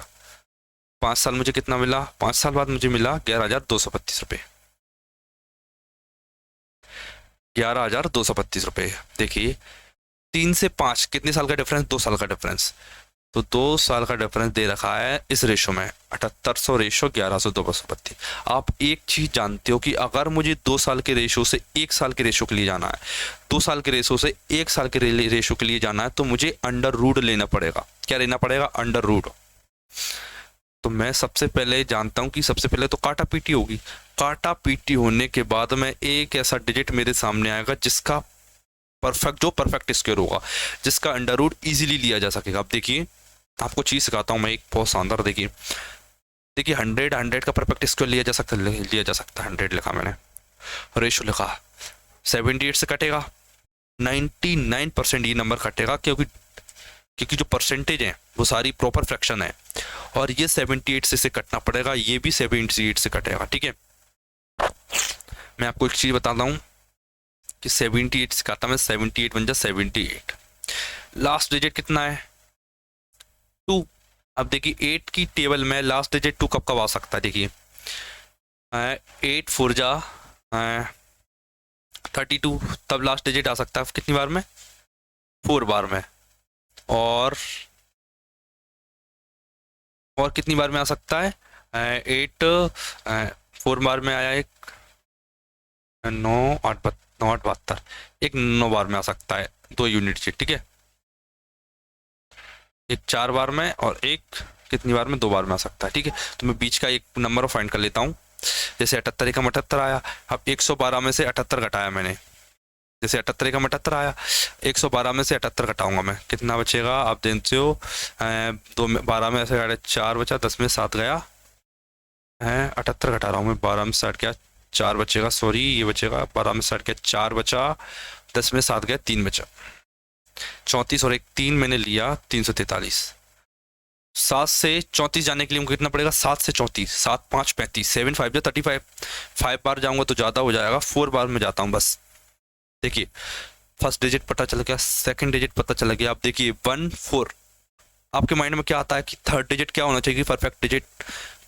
5 साल मुझे कितना मिला? 5 साल बाद मुझे मिला 11232 रुपये, 11232 रुपये। देखिए 3 से 5 कितने साल का डिफरेंस? 2 साल का डिफरेंस। तो 2 साल का डिफरेंस दे रखा है इस रेशो में, 7800 रेशो 1132। आप एक चीज जानते हो कि अगर मुझे 2 साल के रेशो से 1 साल के रेशो के लिए जाना है, 2 साल के रेशो से 1 साल के रेशो के लिए जाना है, तो मुझे अंडर रूट लेना पड़ेगा। क्या लेना पड़ेगा? Under root. तो मैं सबसे पहले जानता हूं कि सबसे पहले तो काटा पीटी होगी। काटा पीटी होने के बाद में एक ऐसा डिजिट मेरे सामने आएगा जिसका परफेक्ट स्क्वायर होगा, जिसका अंडर रूट इजीली लिया जा सकेगा। अब देखिए आपको चीज सिखाता हूँ मैं, एक बहुत शानदार। देखिए 100 का परफेक्ट स्क्वायर लिया जा सकता है। 100 लिखा मैंने, रेशो लिखा, 78 से कटेगा, 99% ये नंबर कटेगा, क्योंकि जो परसेंटेज है वो सारी प्रॉपर फ्रैक्शन है, और ये 78 से कटना पड़ेगा, ये भी 78 से कटेगा। ठीक है, मैं आपको एक चीज बताता हूँ कि 78 से काटा मैं, 78 बन जा 78। लास्ट डिजिट कितना है? 2। अब देखिए 8 की टेबल में लास्ट डिजिट 2 कब आ सकता है? देखिए 8 4 जा 32, तब लास्ट डिजिट आ सकता है कितनी बार में? 4 बार में। और कितनी बार में आ सकता है? 8 4 बार में आया, एक 9 8 72, एक 9 बार में आ सकता है, 2 यूनिट से। ठीक है, एक 4 बार में और एक कितनी बार में? 2 बार में आ सकता है। ठीक है, तो मैं बीच का एक नंबर फाइंड कर लेता हूँ। जैसे 78 का 78 आया, अब 112 में से 78 घटाया मैंने, जैसे 78 का 78 आया, 112 में से 78 घटाऊंगा मैं, कितना बचेगा आप जानते हो? 12 में ऐसे 4 बचा, 10 में 7 गया, 78 घटा रहा हूँ मैं, 12 में 60 गया, 4 बचेगा, सॉरी ये बचेगा, 12 में 60 गया, 4 बचा, 10 में 7 गया, 3 बचा, 34 और एक 3 मैंने लिया, 343। 7 से 34 जाने के लिए मुझे कितना पड़ेगा, 7 से 34, 7 5 35, 7 5 35, 5 बार जाऊंगा तो ज़्यादा हो जाएगा, 4 बार में जाता हूँ बस। देखिए फर्स्ट डिजिट पता चल गया, सेकंड डिजिट पता चल गया। आप देखिए 1 4, आपके माइंड में क्या आता है कि थर्ड डिजिट क्या होना चाहिए, परफेक्ट डिजिट,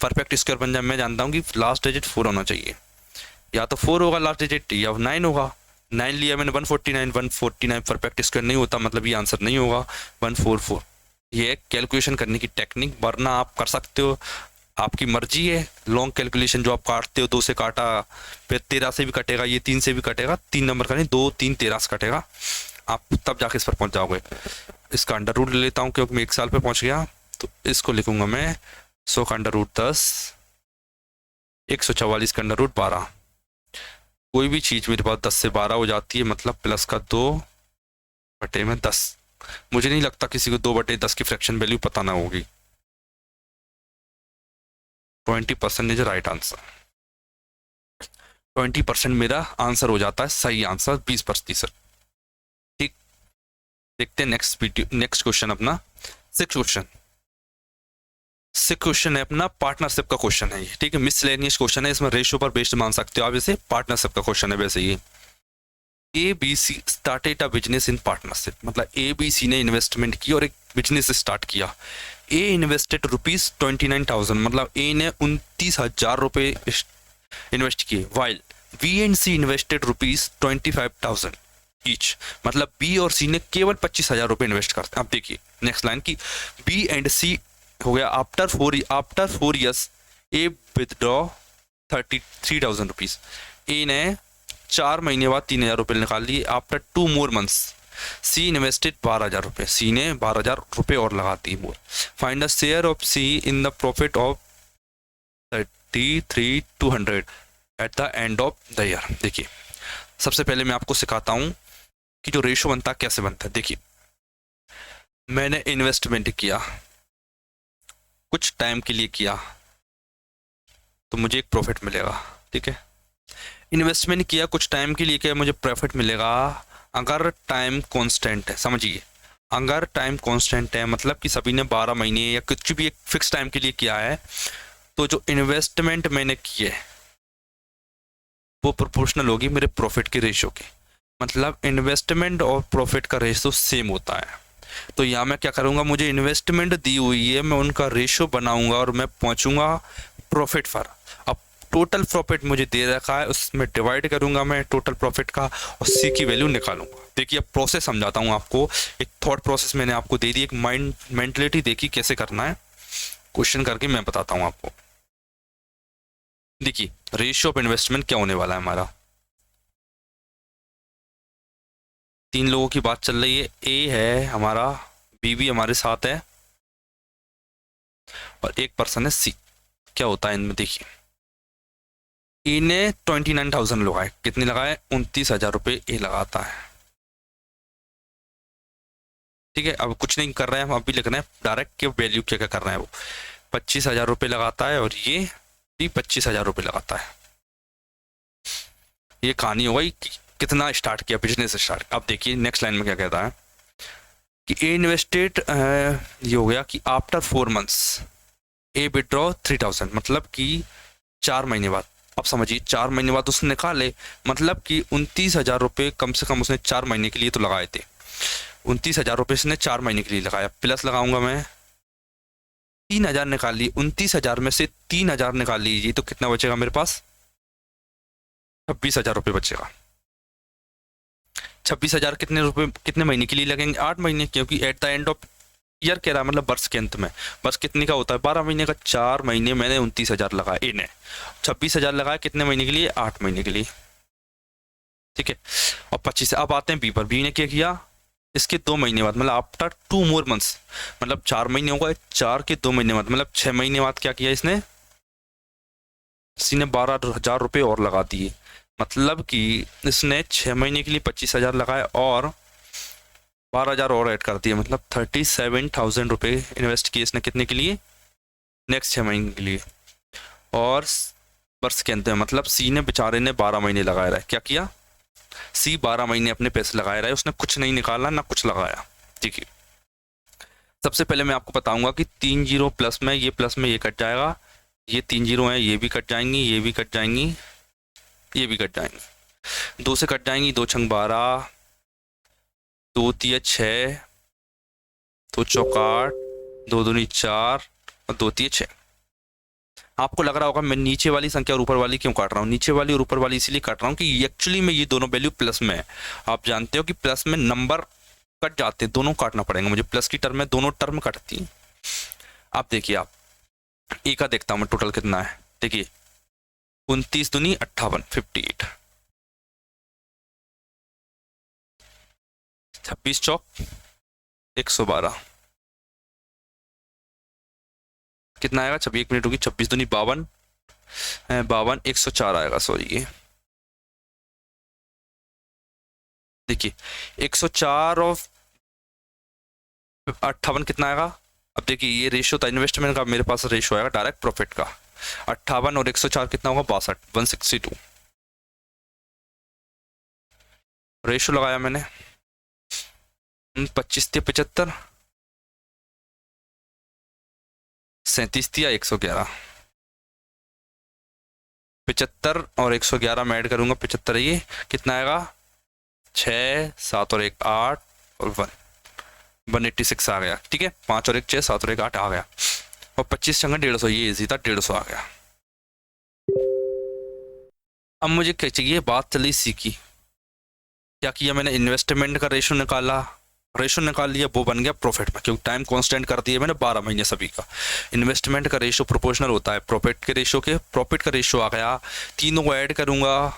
परफेक्ट स्क्वायर बन जाए। मैं जानता हूँ कि लास्ट डिजिट 4 होना चाहिए, या तो 4 होगा लास्ट डिजिट या 9 होगा। 9 लिया मैंने, 149 परफेक्ट स्क्वायर नहीं होता, मतलब ये आंसर नहीं होगा 144। ये कैलकुलेशन करने की टेक्निक, वरना आप कर सकते हो, आपकी मर्जी है। लॉन्ग कैलकुलेशन जो आप काटते हो, 2 से काटा, फिर 13 से भी कटेगा, ये 3 से भी कटेगा, 3 नंबर का नहीं, 2 3 13 से कटेगा, आप तब जाके इस पर पहुंच जाओगे। इसका अंडर रूट ले लेता हूँ क्योंकि मैं 1 साल पे पहुंच गया, तो इसको लिखूंगा मैं 100 का अंडर रूट 10, 144 का अंडर रूट 12। कोई भी चीज़ मेरे पास 10 से 12 हो जाती है, मतलब प्लस का 2/10। मुझे नहीं लगता किसी को 2/10 की फ्रैक्शन वैल्यू पता ना होगी। 20% इज राइट आंसर। 20% मेरा आंसर हो जाता है सही आंसर, 20%। ठीक, देखते हैं नेक्स्ट वीडियो, नेक्स्ट क्वेश्चन अपना 6 क्वेश्चन। 6 क्वेश्चन है अपना पार्टनरशिप का क्वेश्चन है ये, ठीक है, मिसलेनियस क्वेश्चन है, इसमें रेशियो पर बेस्ड मान सकते हो आप इसे, पार्टनरशिप का क्वेश्चन है। वैसे ये ABC started a business in partnership, मतलब ABC ने इन्वेस्टमेंट की और एक बिजनेस स्टार्ट किया। ए इन्वेस्टेड ₹29,000, मतलब ए ने 29,000 रुपये इन्वेस्ट किए, while B and C invested ₹25,000 each, मतलब बी और सी ने केवल 25,000 रुपये इन्वेस्ट करते हैं। अब देखिए नेक्स्ट लाइन की, बी एंड सी हो गया after 4 years A withdraw 33,000 rupees. A ने 4 महीने बाद 3,000 रुपये निकाल लिए। After 2 more months C invested 12,000 रुपये, सी ने 12,000 रुपये और लगा दी more. Find the share of C in the profit of 33,200 at the end of the year. देखिए सबसे पहले मैं आपको सिखाता हूँ कि जो रेशो बनता है कैसे बनता है। देखिए मैंने इन्वेस्टमेंट किया, कुछ टाइम के लिए किया, तो मुझे एक प्रॉफिट मिलेगा, ठीक है। इन्वेस्टमेंट किया, कुछ टाइम के लिए किया, मुझे प्रॉफिट मिलेगा अगर टाइम कांस्टेंट है। समझिए अगर टाइम कांस्टेंट है, मतलब कि सभी ने 12 महीने या कुछ भी एक फिक्स टाइम के लिए किया है, तो जो इन्वेस्टमेंट मैंने की है वो प्रोपोर्शनल होगी मेरे प्रॉफिट के रेशो के, मतलब इन्वेस्टमेंट और प्रॉफिट का रेशो सेम होता है। तो यहाँ मैं क्या करूँगा, मुझे इन्वेस्टमेंट दी हुई है, मैं उनका रेशो बनाऊंगा और मैं पहुँचूंगा प्रॉफिट पर। अब टोटल प्रॉफिट मुझे दे रखा है, उसमें डिवाइड करूंगा मैं टोटल प्रॉफिट का और सी की वैल्यू निकालूंगा। देखिए अब प्रोसेस समझाता हूँ आपको, एक थॉट प्रोसेस मैंने आपको दे दी, एक माइंड मेंटलिटी देखी कैसे करना है, क्वेश्चन करके मैं बताता हूँ आपको। देखिए रेशियो ऑफ इन्वेस्टमेंट क्या होने वाला है हमारा, 3 लोगों की बात चल रही है, ए है हमारा, बी भी हमारे साथ है और एक पर्सन है सी। क्या होता है इनमें, देखिए ए ने 29,000 लगाए, कितने लगाए, 29,000 रुपये ए लगाता है, ठीक है। अब कुछ नहीं कर रहे हैं हम, अभी लिख रहे हैं डायरेक्ट के वैल्यू क्या क्या कर रहे हैं। वो 25,000 रुपये लगाता है और ये भी 25,000 रुपये लगाता है। ये कहानी हो गई कि कितना स्टार्ट किया बिजनेस स्टार्ट। अब देखिए नेक्स्ट लाइन में क्या कहता है कि ए इन्वेस्टेड, ये हो गया कि आफ्टर 4 months ए विड्रॉ 3,000, मतलब कि 4 महीने बाद। अब समझिए 4 महीने बाद उसने निकाले, मतलब कि 29,000 रुपये कम से कम उसने 4 महीने के लिए तो लगाए थे। 29,000 रुपये उसने 4 महीने के लिए लगाया, प्लस लगाऊंगा मैं 3,000 निकाल ली, 29,000 में से 3,000 निकाल लीजिए तो कितना बचेगा मेरे पास, 26,000 रुपये बचेगा। 26,000 कितने रुपये, कितने महीने के लिए लगेंगे, 8 महीने, क्योंकि eight the end of year कह रहा है, मतलब वर्ष के अंत में। वर्ष कितने का होता है, 12 महीने का। 4 महीने मैंने 29,000 लगाया, ए ने 26,000 लगाया, कितने महीने के लिए, 8 महीने के लिए, ठीक है। और 25 से अब आते हैं बी पर। बी ने क्या किया, इसके 2 महीने बाद, मतलब आफ्टर 2 more months, मतलब 4 महीने होगा, 4 के 2 महीने बाद, मतलब 6 महीने बाद क्या किया इसने, इसी ने 12,000 रुपये और लगा दिए, मतलब कि इसने 6 महीने के लिए 25,000 लगाए और 12,000 और ऐड कर दिए, मतलब 37,000 रुपये इन्वेस्ट किए इसने, कितने के लिए, नेक्स्ट 6 महीने के लिए। और वर्ष के अंत में, मतलब सी ने बेचारे ने 12 महीने लगाए रहे, क्या किया, सी 12 महीने अपने पैसे लगाए रहे, उसने कुछ नहीं निकाला ना कुछ लगाया, ठीक है। सबसे पहले मैं आपको बताऊंगा कि 3 जीरो प्लस में ये कट जाएगा, ये 3 जीरो है, ये भी कट जाएंगी, ये भी कट जाएंगी, ये भी कट जाएंगी, 2 से कट जाएंगी, 2 छंग 12, 2 तिया 6, 2 चौक 8, 2 दूनी 4 और 2 तिया 6। आपको लग रहा होगा मैं नीचे वाली संख्या और ऊपर वाली क्यों काट रहा हूँ। नीचे वाली और ऊपर वाली इसीलिए काट रहा हूँ कि एक्चुअली में ये दोनों वैल्यू प्लस में है। आप जानते हो कि प्लस में नंबर कट जाते हैं, दोनों काटना पड़ेगा मुझे। प्लस की टर्म में दोनों टर्म कटती हैं। आप देखिए, आप ए का देखता हूँ मैं टोटल कितना है। देखिए 29 दूनी 58, 58, 26 चौक 112, कितना आएगा, 1 मिनट होगी, 26 दूनी 52, 52, 104 आएगा, सॉरी ये देखिए 104 और 58 कितना आएगा। अब देखिए ये रेशियो था इन्वेस्टमेंट का, मेरे पास रेशियो आएगा डायरेक्ट प्रॉफिट का। 58 और 104 कितना होगा, 62, 162 रेशियो लगाया मैंने। 25 थे 75, 37 थी 111, 75 और 111 में ऐड करूंगा, 75 ये कितना आएगा, 6, 7 और 1 8 और 186 आ गया। ठीक है, 5 और 1 6, 7 और 1 8 आ गया, और 25 चंगा 150, ये इजी था, 150 आ गया। अब मुझे क्या चाहिए, बात चली सी की। क्या किया मैंने, इन्वेस्टमेंट का रेशो निकाल लिया, वो बन गया प्रॉफिट में, क्योंकि टाइम कांस्टेंट कर दिया मैंने 12 महीने सभी का। इन्वेस्टमेंट का रेशो प्रोपोर्शनल होता है प्रॉफिट के रेशो के। प्रॉफिट का रेशो आ गया, तीनों को ऐड करूंगा,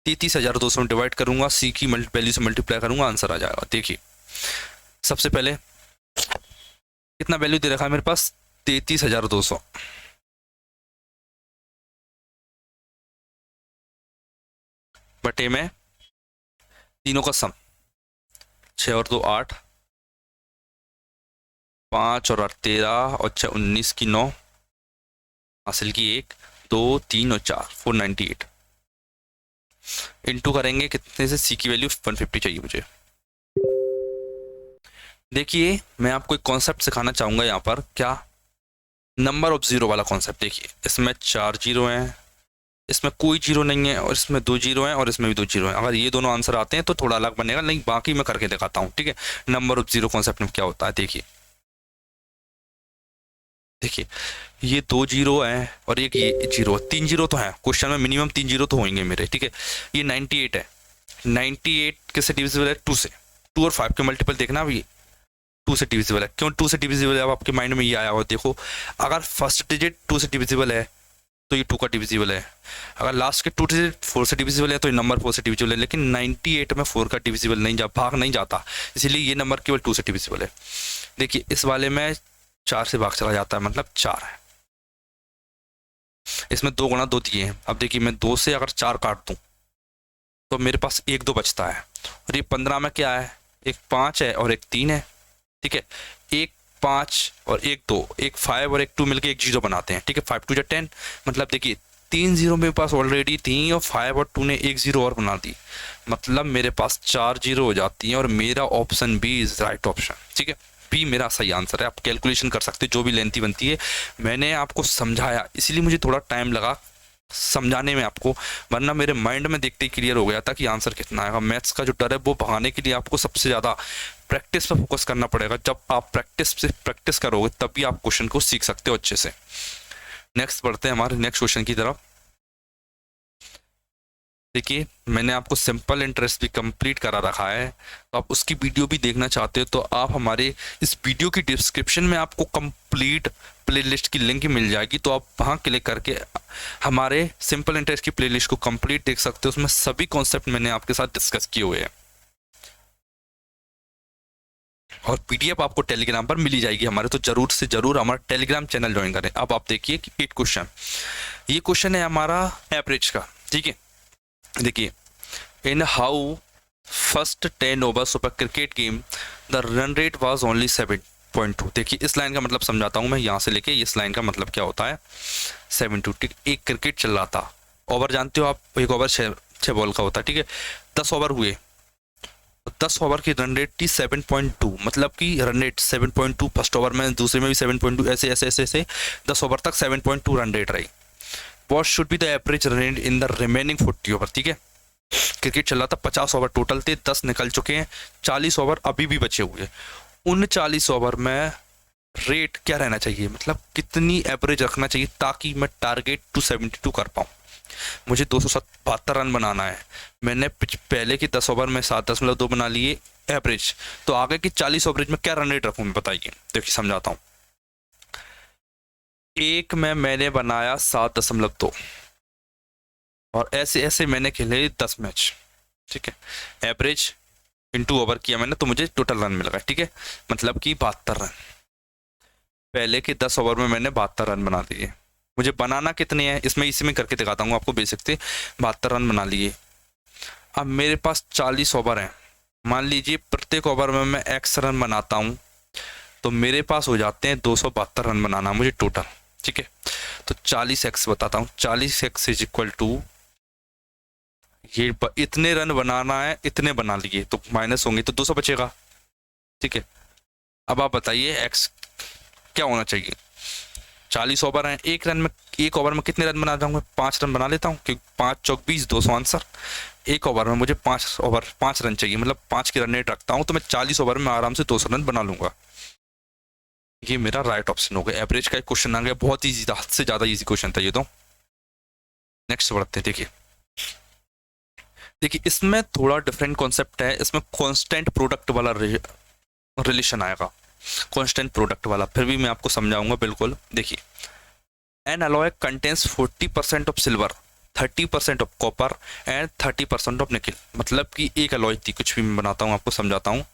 33,200 में डिवाइड करूंगा, सी की वैल्यू से मल्टीप्लाई करूंगा, आंसर आ जाएगा। देखिए सबसे पहले कितना वैल्यू दे रखा है मेरे पास, 33,200, बटे में तीनों का सम, 6 और 2 8, 5 और 8 13 और 6 19 की 9, हासिल की 1 2 3 और 4 498, इंटू करेंगे कितने से, सी की वैल्यू 150 चाहिए मुझे। देखिए मैं आपको एक कॉन्सेप्ट सिखाना चाहूंगा यहाँ पर, क्या, नंबर ऑफ जीरो वाला कॉन्सेप्ट। देखिए इसमें 4 जीरो हैं, इसमें कोई जीरो नहीं है, और इसमें 2 जीरो हैं, और इसमें भी 2 जीरो हैं। अगर ये दोनों आंसर आते हैं तो थोड़ा अलग बनेगा, नहीं बाकी मैं करके दिखाता हूँ। ठीक है, नंबर ऑफ जीरो कॉन्सेप्ट में क्या होता है, देखिए देखिए ये 2 जीरो है और एक ये जीरो, 3 जीरो तो है क्वेश्चन में, मिनिमम 3 जीरो तो होंगे मेरे। ठीक है, ये 98 है, 98 किससे डिविजिबल है, 2 से। 2 और 5 के मल्टीपल देखना, अभी 2 से डिविजिबल है। क्यों 2 से डिविजिबल है, अब आपके माइंड में ये आया हो, देखो अगर फर्स्ट डिजिट 2 से डिविजिबल है तो ये 2 का डिविजिबल है, अगर लास्ट के 2 डिजिट 4 से डिविजिबल है तो ये नंबर 4 से डिविजिबल है। लेकिन 98 में 4 का डिविजिबल नहीं भाग नहीं जाता, इसीलिए ये नंबर केवल 2 से डिविजिबल है। देखिए इस वाले में 4 से भाग चला जाता है, मतलब 4 है। इसमें 2 गुणा 2 दिए हैं। अब देखिए मैं 2 से अगर 4 काट दूं तो मेरे पास 1 2 बचता है, और ये 15 में क्या है, एक 5 है और एक 3 है। ठीक है, 1 5 और 1 2, एक 5 और एक 2 मिलकर एक 0 बनाते हैं। ठीक है, 5 2 10, मतलब देखिए 3 जीरो मेरे पास ऑलरेडी थी, और 5 और 2 ने एक 0 और बना दी, मतलब मेरे पास 4 जीरो हो जाती हैं, और मेरा option B is right option. ठीक है, बी मेरा सही आंसर है। आप कैलकुलेशन कर सकते हो, जो भी लेंथी बनती है। मैंने आपको समझाया, इसीलिए मुझे थोड़ा टाइम लगा समझाने में आपको, वरना मेरे माइंड में देखते ही क्लियर हो गया था कि आंसर कितना आएगा। मैथ्स का जो डर है वो भगाने के लिए आपको सबसे ज़्यादा प्रैक्टिस पर फोकस करना पड़ेगा। जब आप प्रैक्टिस करोगे तभी आप क्वेश्चन को सीख सकते हो अच्छे से। नेक्स्ट बढ़ते हैं हमारे नेक्स्ट क्वेश्चन की तरफ। देखिए मैंने आपको सिंपल इंटरेस्ट भी कंप्लीट करा रखा है, तो आप उसकी वीडियो भी देखना चाहते हो तो आप हमारे इस वीडियो की डिस्क्रिप्शन में आपको कंप्लीट प्लेलिस्ट की लिंक मिल जाएगी, तो आप वहाँ क्लिक करके हमारे सिंपल इंटरेस्ट की प्लेलिस्ट को कंप्लीट देख सकते हो। उसमें सभी कॉन्सेप्ट मैंने आपके साथ डिस्कस किए हुए हैं, और पीडीएफ आपको टेलीग्राम पर मिली जाएगी हमारे, तो जरूर से जरूर हमारा टेलीग्राम चैनल ज्वाइन करें। अब आप देखिए कि 8 क्वेश्चन, ये क्वेश्चन है हमारा एवरेज का। ठीक है, देखिए in how first 10 overs of a cricket game the run rate was only 7.2। देखिए इस लाइन का मतलब समझाता हूँ मैं, यहाँ से लेके इस लाइन का मतलब क्या होता है। 7.2, एक क्रिकेट चल रहा था, ओवर जानते हो आप, एक ओवर 6 बॉल का होता है। ठीक है, 10 ओवर हुए, 10 ओवर की रन रेट थी 7.2, मतलब कि रन रेट 7.2 फर्स्ट ओवर में, दूसरे में भी 7.2, ऐसे ऐसे ऐसे ऐसे 10 ओवर तक 7.2 रन रेट रही। What should be the average run rate in the remaining 40 over, ठीक है। क्रिकेट चल रहा था, 50 ओवर टोटल थे, 10 निकल चुके हैं, 40 ओवर अभी भी बचे हुए। उन 40 ओवर में रेट क्या रहना चाहिए, मतलब कितनी एवरेज रखना चाहिए ताकि मैं टारगेट 272 कर पाऊँ। मुझे 272 रन बनाना है। मैंने पहले की 10 ओवर में 7.2 बना लिए एवरेज, तो आगे की 40 ओवरेज में क्या रन रेट रखूँ मैं, बताइए। देखिए समझाता हूँ। एक में मैंने बनाया 7.2 और ऐसे ऐसे मैंने खेले 10 मैच, ठीक है। एवरेज इंटू ओवर किया मैंने तो मुझे टोटल रन मिल गए, ठीक है, मतलब कि 72 रन। पहले के 10 ओवर में मैंने 72 रन बना दिए। मुझे बनाना कितने हैं इसमें, इसी में करके दिखाता हूँ आपको बेसिक से। 72 रन बना लिए। अब मेरे पास 40 ओवर हैं, मान लीजिए प्रत्येक ओवर में मैं x रन बनाता हूँ, तो मेरे पास हो जाते हैं 272 रन बनाना मुझे टोटल, ठीक है। तो 40x बताता हूँ, 40x इज इक्वल टू, ये इतने रन बनाना है, इतने बना लिए तो माइनस होंगे तो 200 बचेगा, ठीक है। अब आप बताइए x क्या होना चाहिए। 40 ओवर हैं, एक ओवर में कितने रन बना जाऊंगा, 5 रन बना लेता हूँ, क्योंकि 5 चौक 20, 200 आंसर। एक ओवर में मुझे 5 रन चाहिए, मतलब 5 की रन रेट रखता हूँ, तो मैं 40 ओवर में आराम से 200 रन बना लूंगा। ये मेरा राइट ऑप्शन हो गया। एवरेज का एक क्वेश्चन आ गया, बहुत ईजी था, हद से ज्यादा ईजी क्वेश्चन था ये तो। नेक्स्ट बढ़ते हैं। देखिए इसमें थोड़ा डिफरेंट कॉन्सेप्ट है, इसमें कांस्टेंट प्रोडक्ट वाला रिलेशन आएगा, कांस्टेंट प्रोडक्ट वाला, फिर भी मैं आपको समझाऊंगा बिल्कुल। देखिए, N alloy contains 40% of silver, 30% of copper and 30% of निकल। मतलब कि एक अलॉय थी, कुछ भी मैं बनाता हूँ आपको समझाता हूँ।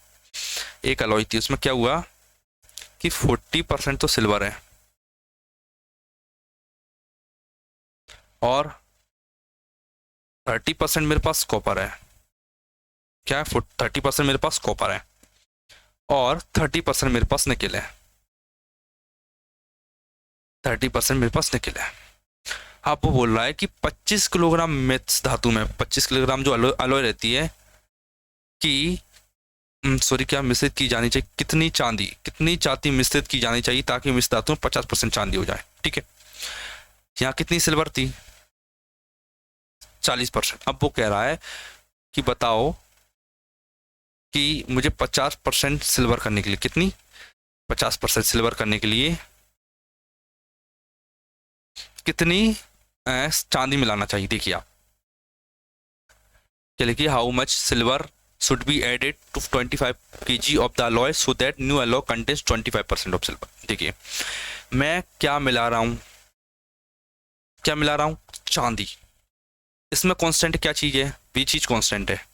एक अलॉय थी, उसमें क्या हुआ कि 40% तो सिल्वर है और 30% मेरे पास कॉपर है। क्या है, 30% मेरे पास कॉपर है और 30% मेरे पास निकल है। 30% मेरे पास निकल है। अब वो बोल रहा है कि 25 किलोग्राम मिक्स धातु में, 25 किलोग्राम जो अलॉय रहती है कि सॉरी क्या मिश्रित की जानी चाहिए, कितनी चांदी मिश्रित की जानी चाहिए ताकि मिश्र धातु में 50% चांदी हो जाए, ठीक है। यहाँ कितनी सिल्वर थी, 40%। अब वो कह रहा है कि बताओ कि मुझे 50% सिल्वर करने के लिए, कितनी 50% सिल्वर करने के लिए कितनी चांदी मिलाना चाहिए। देखिए आप क्या लिखिए, how much silver should be added to 25 kg of the alloy so that new alloy contains 25% of silver। देखिए मैं क्या मिला रहा हूँ, चांदी। इसमें कांस्टेंट क्या चीज है, ये चीज कांस्टेंट है,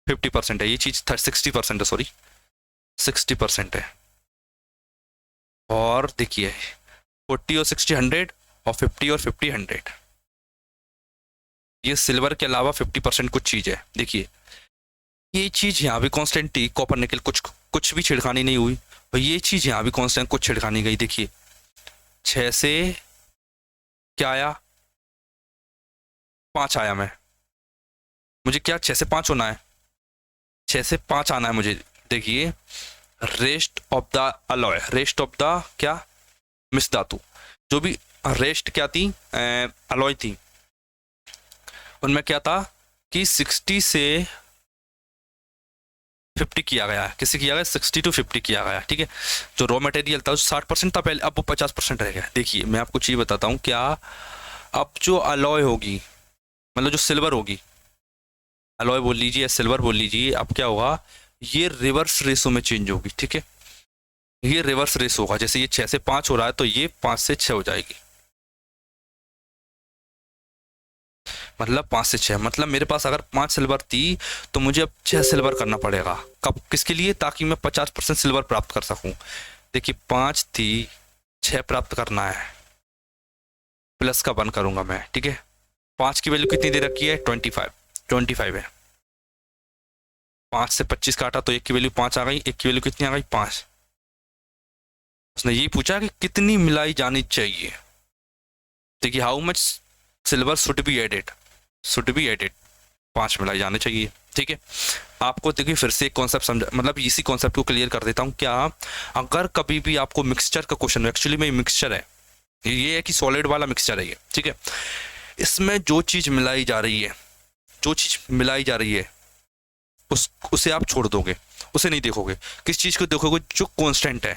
50% है, ये चीज 60% है, सॉरी 60% है। और देखिए 40 और 60 100 और 50 और 50 100, ये सिल्वर के अलावा 50% कुछ चीज है। देखिए ये चीज यहाँ भी कांस्टेंट थी, कॉपर निकल कुछ भी छिड़खानी नहीं हुई, और ये चीज यहाँ भी कांस्टेंट, कुछ छिड़खानी गई। देखिए 6 से क्या आया, 5 आया। मुझे क्या 6 से 5 होना है, 6 से 5 आना है मुझे। देखिए rest of the alloy, rest of the क्या, मिश्र धातु, जो भी रेस्ट क्या थी, अलॉय थी, उनमें क्या था कि 60 से 50 किया गया है, किसी किया गया 60 to 50 किया गया, ठीक है। जो रॉ मटेरियल था 60% था पहले, अब वो 50% रह गया। देखिए मैं आपको चीज बताता हूँ, क्या अब जो अलॉय होगी, मतलब जो सिल्वर होगी, अलॉय बोल लीजिए या सिल्वर बोल लीजिए, अब क्या होगा, ये रिवर्स रेशो में चेंज होगी, ठीक है। ये रिवर्स रेस होगा, जैसे ये 6 से 5 हो रहा है तो ये 5 से 6 हो जाएगी, मतलब 5 से 6, मतलब मेरे पास अगर 5 सिल्वर थी तो मुझे अब 6 सिल्वर करना पड़ेगा। कब, किसके लिए, ताकि मैं 50% सिल्वर प्राप्त कर सकूं। देखिए 5 थी, 6 प्राप्त करना है, प्लस का 1 करूंगा मैं, ठीक है। 5 की वैल्यू कितनी दे रखी है, 25 है। 5 से 25 काटा तो 1 की वैल्यू 5 आ गई, 1 की वैल्यू कितनी आ गई, 5। उसने ये पूछा कि कितनी मिलाई जानी चाहिए। देखिए how much silver should be added, 5 मिलाई जानी चाहिए, ठीक है, आपको देखिए फिर से एक कॉन्सेप्ट समझा, मतलब इसी कॉन्सेप्ट को क्लियर कर देता हूँ। क्या, अगर कभी भी आपको मिक्सचर का क्वेश्चन, एक्चुअली में मिक्सचर है, ये है कि सॉलिड वाला मिक्सचर है ये, ठीक है, इसमें जो चीज़ मिलाई जा रही है, जो चीज़ मिलाई जा रही है उसे आप छोड़ दोगे, उसे नहीं देखोगे। किस चीज़ को देखोगे? जो कांस्टेंट है।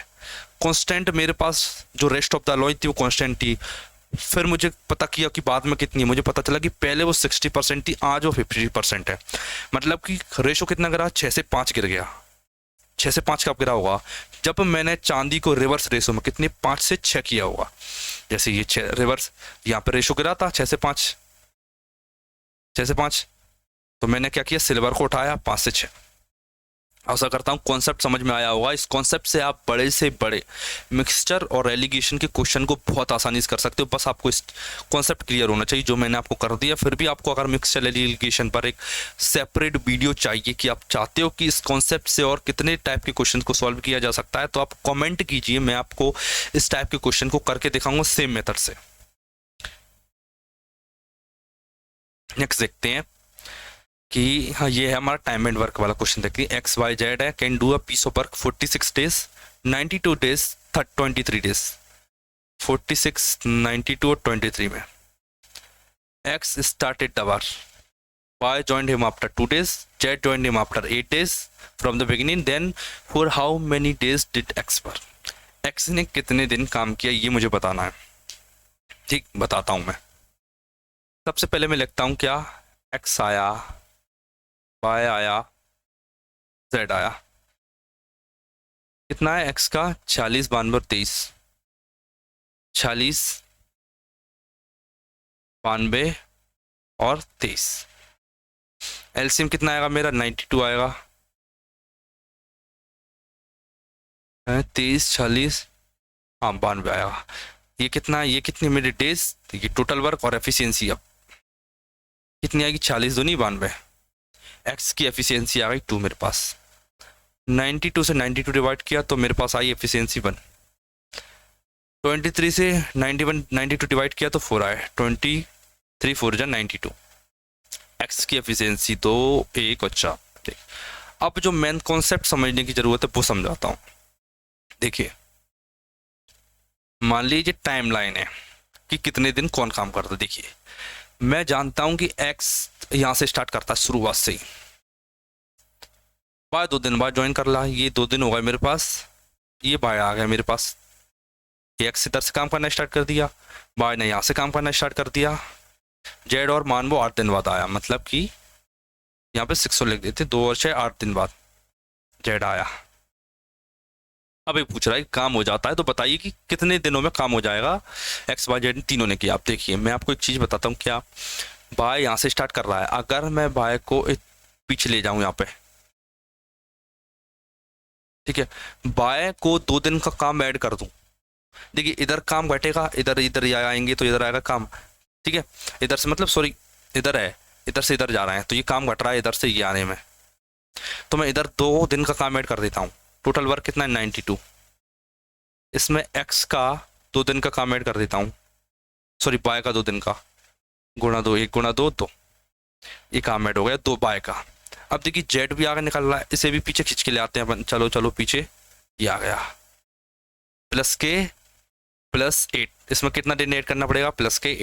कांस्टेंट मेरे पास जो रेस्ट ऑफ द लॉ थी वो कांस्टेंट थी। फिर मुझे पता किया कि बाद में कितनी है, मुझे पता चला कि पहले वो 60% थी, आज वो 50% है। मतलब कि रेशो कितना गिरा? 6 से 5 गिर गया। 6 से 5 कब गिरा होगा? जब मैंने चांदी को रिवर्स रेशो में कितने 5 से 6 किया होगा। जैसे ये 6 रिवर्स, यहाँ पर रेशो गिरा था 6 से 5, 6 से 5, तो मैंने क्या किया? सिल्वर को उठाया 5 से 6। आशा करता हूँ कॉन्सेप्ट समझ में आया होगा। इस कॉन्सेप्ट से आप बड़े से बड़े मिक्सचर और एलिगेशन के क्वेश्चन को बहुत आसानी से कर सकते हो। बस आपको इस कॉन्सेप्ट क्लियर होना चाहिए, जो मैंने आपको कर दिया। फिर भी आपको अगर मिक्सचर एलिगेशन पर एक सेपरेट वीडियो चाहिए कि आप चाहते हो कि इस कॉन्सेप्ट से और कितने टाइप के क्वेश्चन को सॉल्व किया जा सकता है, तो आप कॉमेंट कीजिए, मैं आपको इस टाइप के क्वेश्चन को करके दिखाऊंगा सेम मेथड से। नेक्स्ट देखते हैं कि हाँ, ये है हमारा टाइम एंड वर्क वाला क्वेश्चन। देखिए एक्स वाई जेड है, can do a piece of work 46 days, 92 days, 23 days. 46, 92 और 23 में X started the work, Y joined him after 2 days, Z joined him after 8 days from the beginning, then for how many days did X work. X ने कितने दिन काम किया ये मुझे बताना है। ठीक, बताता हूँ मैं। सबसे पहले मैं लिखता हूँ क्या, एक्स आया, वाई आया, जेड आया। कितना है एक्स का? 40, 92 और 23। 40, 92 और 23। एलसीएम कितना आएगा मेरा? 92 आएगा। 23, 40, हाँ 92 आएगा। ये कितना है? ये कितने मेरे डेज? ये टोटल वर्क और एफिशिएंसी अब कितनी आएगी? 40 दूनी 92। एक्स की एफिशिएंसी आ गई 2 मेरे पास। 92 से 92 डिवाइड किया तो मेरे पास आई एफिशिएंसी 1। 23 से 92 डिवाइड किया तो 4 आए। 23 4 जा 92। एक्स की एफिशिएंसी तो 1 और 4। ठीक, अब जो मेन कॉन्सेप्ट समझने की जरूरत है वो समझाता हूँ। देखिए, मान लीजिए टाइम लाइन है कि कितने दिन कौन काम करता है। देखिए, मैं जानता हूं कि एक्स यहां से स्टार्ट करता है शुरुआत से ही, बाय 2 दिन बाद ज्वाइन कर ला, ये 2 दिन हो गए मेरे पास, ये बाय आ गया मेरे पास, एक्स इधर से काम करना स्टार्ट कर दिया, बाय ने यहाँ से काम करना स्टार्ट कर दिया, जेड और मान वो 8 दिन बाद आया, मतलब कि यहाँ पे 600 लिख देते, 2 और 6 8 दिन बाद जेड आया। अब ये पूछ रहा है काम हो जाता है तो बताइए कि कितने दिनों में काम हो जाएगा। एक्स वाई जेड तीनों ने किया। आप देखिए, मैं आपको एक चीज़ बताता हूँ, क्या बाय यहाँ से स्टार्ट कर रहा है, अगर मैं बाय को पीछे ले जाऊँ यहाँ पे, ठीक है, बाय को 2 दिन का काम ऐड कर दूँ, देखिए इधर काम घटेगा, इधर इधर आएंगे तो इधर आएगा काम, ठीक है, इधर से मतलब सॉरी इधर है, इधर से इधर जा रहे हैं तो ये काम घट रहा है इधर से ये आने में, तो मैं इधर 2 दिन का काम ऐड कर देता हूँ। टोटल वर्क कितना है? 92। इसमें एक्स का 2 दिन का काम ऐड कर देता हूँ, सॉरी बाय का 2 दिन का, गुणा 2, 1 गुणा 2 2, ये काम ऐड हो गया 2 बाय का। अब देखिए जेड भी आगे निकल रहा है, इसे भी पीछे खींच के ले आते हैं अपन, चलो चलो पीछे, ये आ गया प्लस के प्लस 8, इसमें कितना दिन ऐड करना पड़ेगा? प्लस के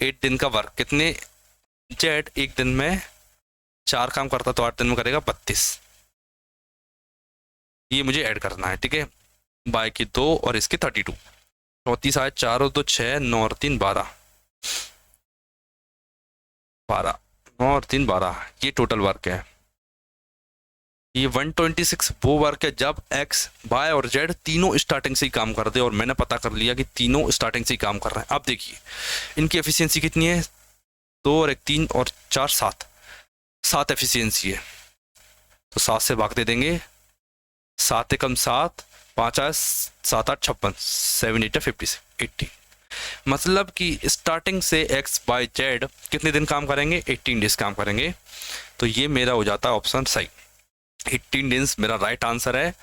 8 दिन का वर्क। कितने? जेड 1 दिन में 4 काम करता तो 8 दिन में करेगा 32, ये मुझे ऐड करना है, ठीक है। बाय की 2 और इसके 32, 34 आए, 4 और 2 6, 9 और 3 12, 9 और 3 12, ये टोटल वर्क है। ये 126 वो वर्क है जब एक्स बाय और जेड तीनों स्टार्टिंग से ही काम कर दे, और मैंने पता कर लिया कि तीनों स्टार्टिंग से ही काम कर रहे हैं। अब देखिए इनकी एफिशिएंसी कितनी है? 2 और 1 3 और 4 7 एफिशिएंसी है, तो 7 से भाग दे देंगे, 7 एकम 7, 5 आए 7 8 56, 7 8 56 80, मतलब कि स्टार्टिंग से एक्स बाय जेड कितने दिन काम करेंगे? 18 डेज काम करेंगे। तो ये मेरा हो जाता है ऑप्शन सही, 18 डेज मेरा राइट आंसर है।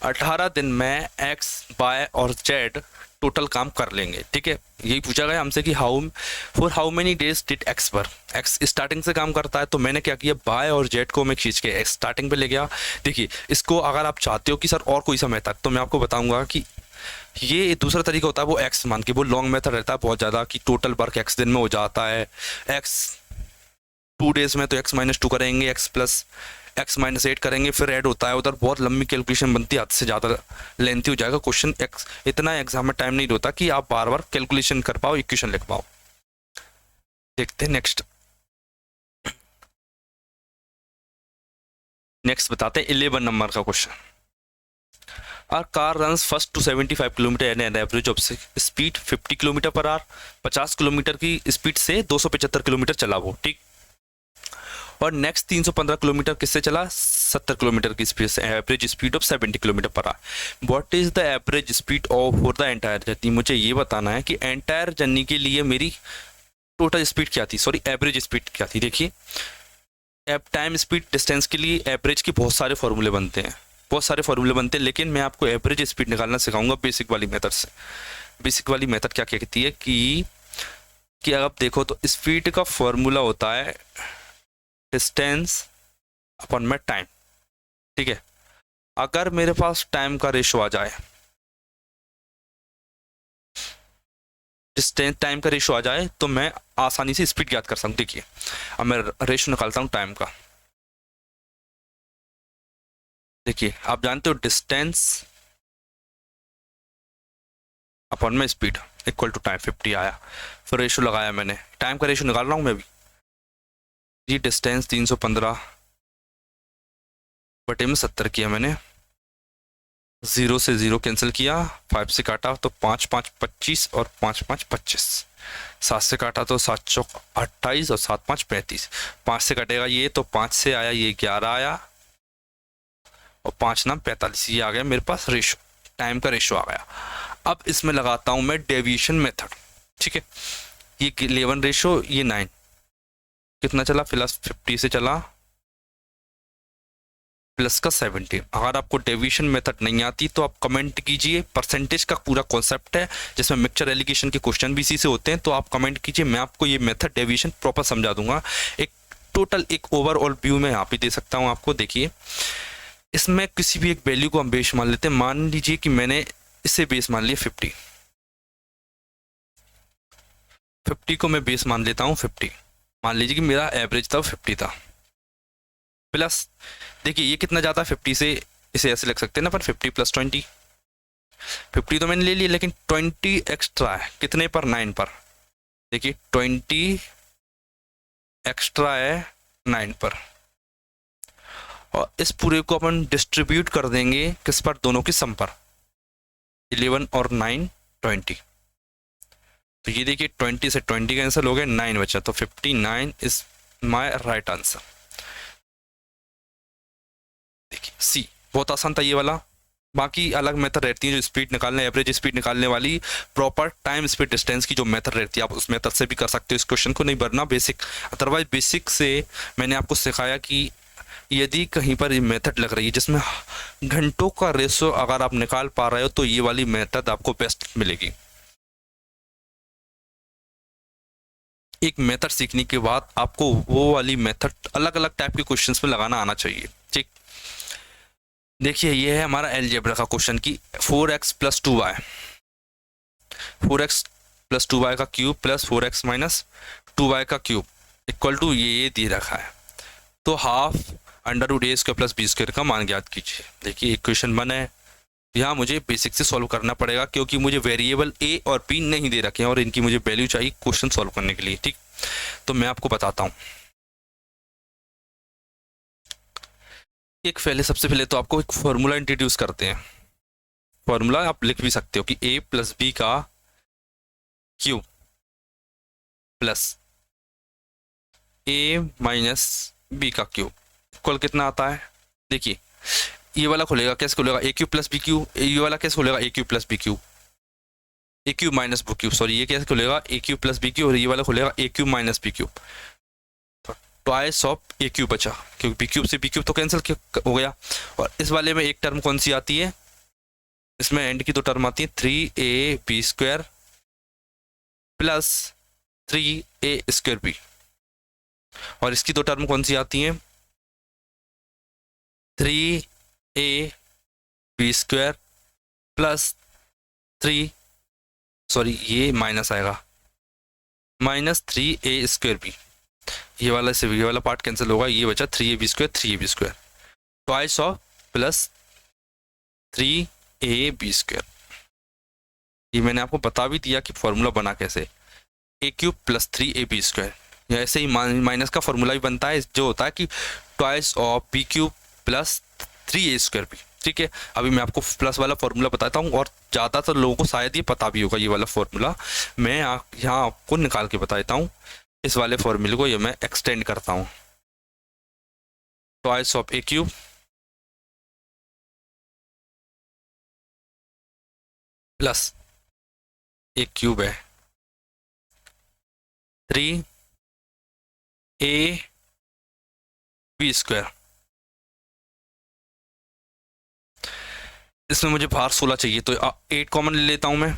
18 दिन में एक्स बाय और जेड टोटल काम कर लेंगे। ठीक है, यही पूछा गया हमसे कि how many days did x पर। एक्स स्टार्टिंग से काम करता है, तो मैंने क्या किया, बाय और जेड को मैं खींच के एक्स स्टार्टिंग पे ले गया। देखिए, इसको अगर आप चाहते हो कि सर और कोई सा मेथड, तो मैं आपको बताऊंगा कि ये दूसरा तरीका होता है, वो एक्स मान के, वो लॉन्ग मेथड रहता है बहुत ज़्यादा, कि टोटल वर्क एक्स दिन में हो जाता है, एक्स 2 डेज में, तो x-2 करेंगे, x+x-8 करेंगे, फिर ऐड होता है उधर, बहुत लंबी कैलकुलेशन बनती है, हद से ज़्यादा लेंथी हो जाएगा क्वेश्चन। इतना एग्जाम में टाइम नहीं होता कि आप बार बार कैलकुलेशन कर पाओ, इक्वेशन लिख पाओ। देखते हैं नेक्स्ट बताते हैं 11 नंबर का question. A car runs first to 75 kilometer an an average of speed 50 kilometer per hour. 50 kilometer की स्पीड से 275 किलोमीटर चला वो, ठीक। और नेक्स्ट 315 किलोमीटर किससे चला, 70 किलोमीटर की स्पीड से, average speed of 70 kilometre per our. What is the average speed of for the entire journey. मुझे ये बताना है कि एंटायर जर्नी के लिए मेरी टोटल स्पीड क्या थी, सॉरी एवरेज स्पीड क्या थी। देखिए, टाइम स्पीड डिस्टेंस के लिए एवरेज के बहुत सारे फॉर्मूले बनते हैं, लेकिन मैं आपको एवरेज स्पीड निकालना सिखाऊंगा बेसिक वाली मेथड से। बेसिक वाली मेथड क्या कहती है कि अगर आप देखो तो स्पीड का फॉर्मूला होता है डिस्टेंस अपॉन में टाइम। ठीक है, अगर मेरे पास टाइम का रेशो आ जाए, डिस्टेंस टाइम का रेशो आ जाए, तो मैं आसानी से स्पीड ज्ञात कर सकता हूँ। देखिए, अब मैं रेशो निकालता हूँ टाइम का। देखिए, आप जानते हो डिस्टेंस अपॉन में स्पीड इक्वल टू टाइम 50 आया, फिर रेशो लगाया मैंने, टाइम का रेशो निकाल रहा हूँ मैं भी। ये डिस्टेंस 315 बटे में 70 किया मैंने, 0 से 0 कैंसिल किया, 5 से काटा तो 5 5 25 और 5 5 25, 7 से काटा तो 7 चौक 28 और 7 5 35, 5 से कटेगा ये तो 5 से आया, ये 11 आया और 5 नाम 45, ये आ गया मेरे पास रेशो, टाइम का रेशो आ गया। अब इसमें लगाता हूं मैं डेविएशन मेथड। ठीक है, ये 11 रेशो, ये 9 कितना चला, प्लस 50 से चला प्लस का 70। अगर आपको डेविएशन मेथड नहीं आती तो आप कमेंट कीजिए, परसेंटेज का पूरा कॉन्सेप्ट है जिसमें मिक्सचर एलिगेशन के क्वेश्चन भी इसी से होते हैं, तो आप कमेंट कीजिए, मैं आपको ये मेथड डेविएशन प्रॉपर समझा दूंगा। एक टोटल एक ओवरऑल व्यू में यहाँ पे दे सकता हूँ आपको। देखिए, इसमें किसी भी एक वैल्यू को हम बेस मान लेते हैं, मान लीजिए कि मैंने इसे बेस मान लिया 50 को मैं बेस मान लेता हूँ 50, मान लीजिए कि मेरा एवरेज था 50 था, प्लस देखिए ये कितना जाता है 50 से, इसे ऐसे लिख सकते हैं ना, पर 50 + 20, 50 तो मैंने ले लिया, लेकिन 20 एक्स्ट्रा है, कितने पर, 9 पर। देखिए 20 एक्स्ट्रा है 9 पर, और इस पूरे को अपन डिस्ट्रीब्यूट कर देंगे किस पर, दोनों की सम पर, 11 और 9 20। तो ये देखिए 20 से 20 कैंसिल हो गए, 9 बचा, तो 59 इज माय राइट आंसर। देखिए सी, बहुत आसान था ये वाला। बाकी अलग मेथड रहती है जो स्पीड निकालने, एवरेज स्पीड निकालने वाली, प्रॉपर टाइम स्पीड डिस्टेंस की जो मेथड रहती है, आप उस मेथड से भी कर सकते हो। इस क्वेश्चन को नहीं भरना बेसिक, अदरवाइज बेसिक से मैंने आपको सिखाया कि यदि कहीं पर ये मेथड लग रही है जिसमें घंटों का रेशो अगर आप निकाल पा रहे हो, तो ये वाली मेथड आपको बेस्ट मिलेगी। एक मेथड सीखने के बाद आपको वो वाली मेथड अलग अलग टाइप के क्वेश्चंस में लगाना आना चाहिए। ठीक, देखिए ये है हमारा अलजेब्रा का क्वेश्चन की 4x + 2y, 4x + 2y का क्यूब प्लस 4x - 2y का क्यूब इक्वल टू ये दे रखा है, तो ½ √a² + b² का मान ज्ञात कीजिए। देखिए इक्वेशन 1 है, यहाँ मुझे बेसिक से सॉल्व करना पड़ेगा क्योंकि मुझे वेरिएबल a और b नहीं दे रखे हैं और इनकी मुझे वैल्यू चाहिए क्वेश्चन सॉल्व करने के लिए। ठीक, तो मैं आपको बताता हूँ। सबसे पहले तो आपको एक फॉर्मूला इंट्रोड्यूस करते हैं। फॉर्मूला आप लिख भी सकते हो कि a + b का क्यूब प्लस a - b का क्यूब इक्वल कितना आता है। देखिए ये वाला खुलेगा, कैसे खुलेगा, a³ + b³, ये वाला कैसे खुलेगा, a³ + b³, a³ - b³, sorry ये कैसे खुलेगा, a³ + b³ और ये वाला खुलेगा a³ - b³, तो ट्वाइस ऑफ a³ बचा, क्योंकि b³ से b³ तो कैंसिल हो गया। और इस वाले में एक टर्म कौन सी आती है, इसमें एंड की दो टर्म आती है 3ab² प्लस 3a² और इसकी दो टर्म कौन सी आती हैं 3ab² प्लस 3 सॉरी ये माइनस आएगा -3a²b। ये वाला पार्ट कैंसिल होगा, ये बचा 3ab², twice of plus 3ab²। ये मैंने आपको बता भी दिया कि फॉर्मूला बना कैसे, a³ प्लस 3ab²। ऐसे ही माइनस का फॉर्मूला भी बनता है जो होता है कि twice of b³ plus 3a²b। ठीक है, अभी मैं आपको प्लस वाला फॉर्मूला बताता हूँ और ज़्यादातर लोगों को शायद ये पता भी होगा। ये वाला फॉर्मूला मैं यहाँ आपको निकाल के बता देता हूँ। इस वाले फॉर्मूले को ये मैं एक्सटेंड करता हूँ, twice of a³ plus a³ है 3ab²। इसमें मुझे बाहर 16 चाहिए तो 8 कॉमन ले लेता हूं मैं।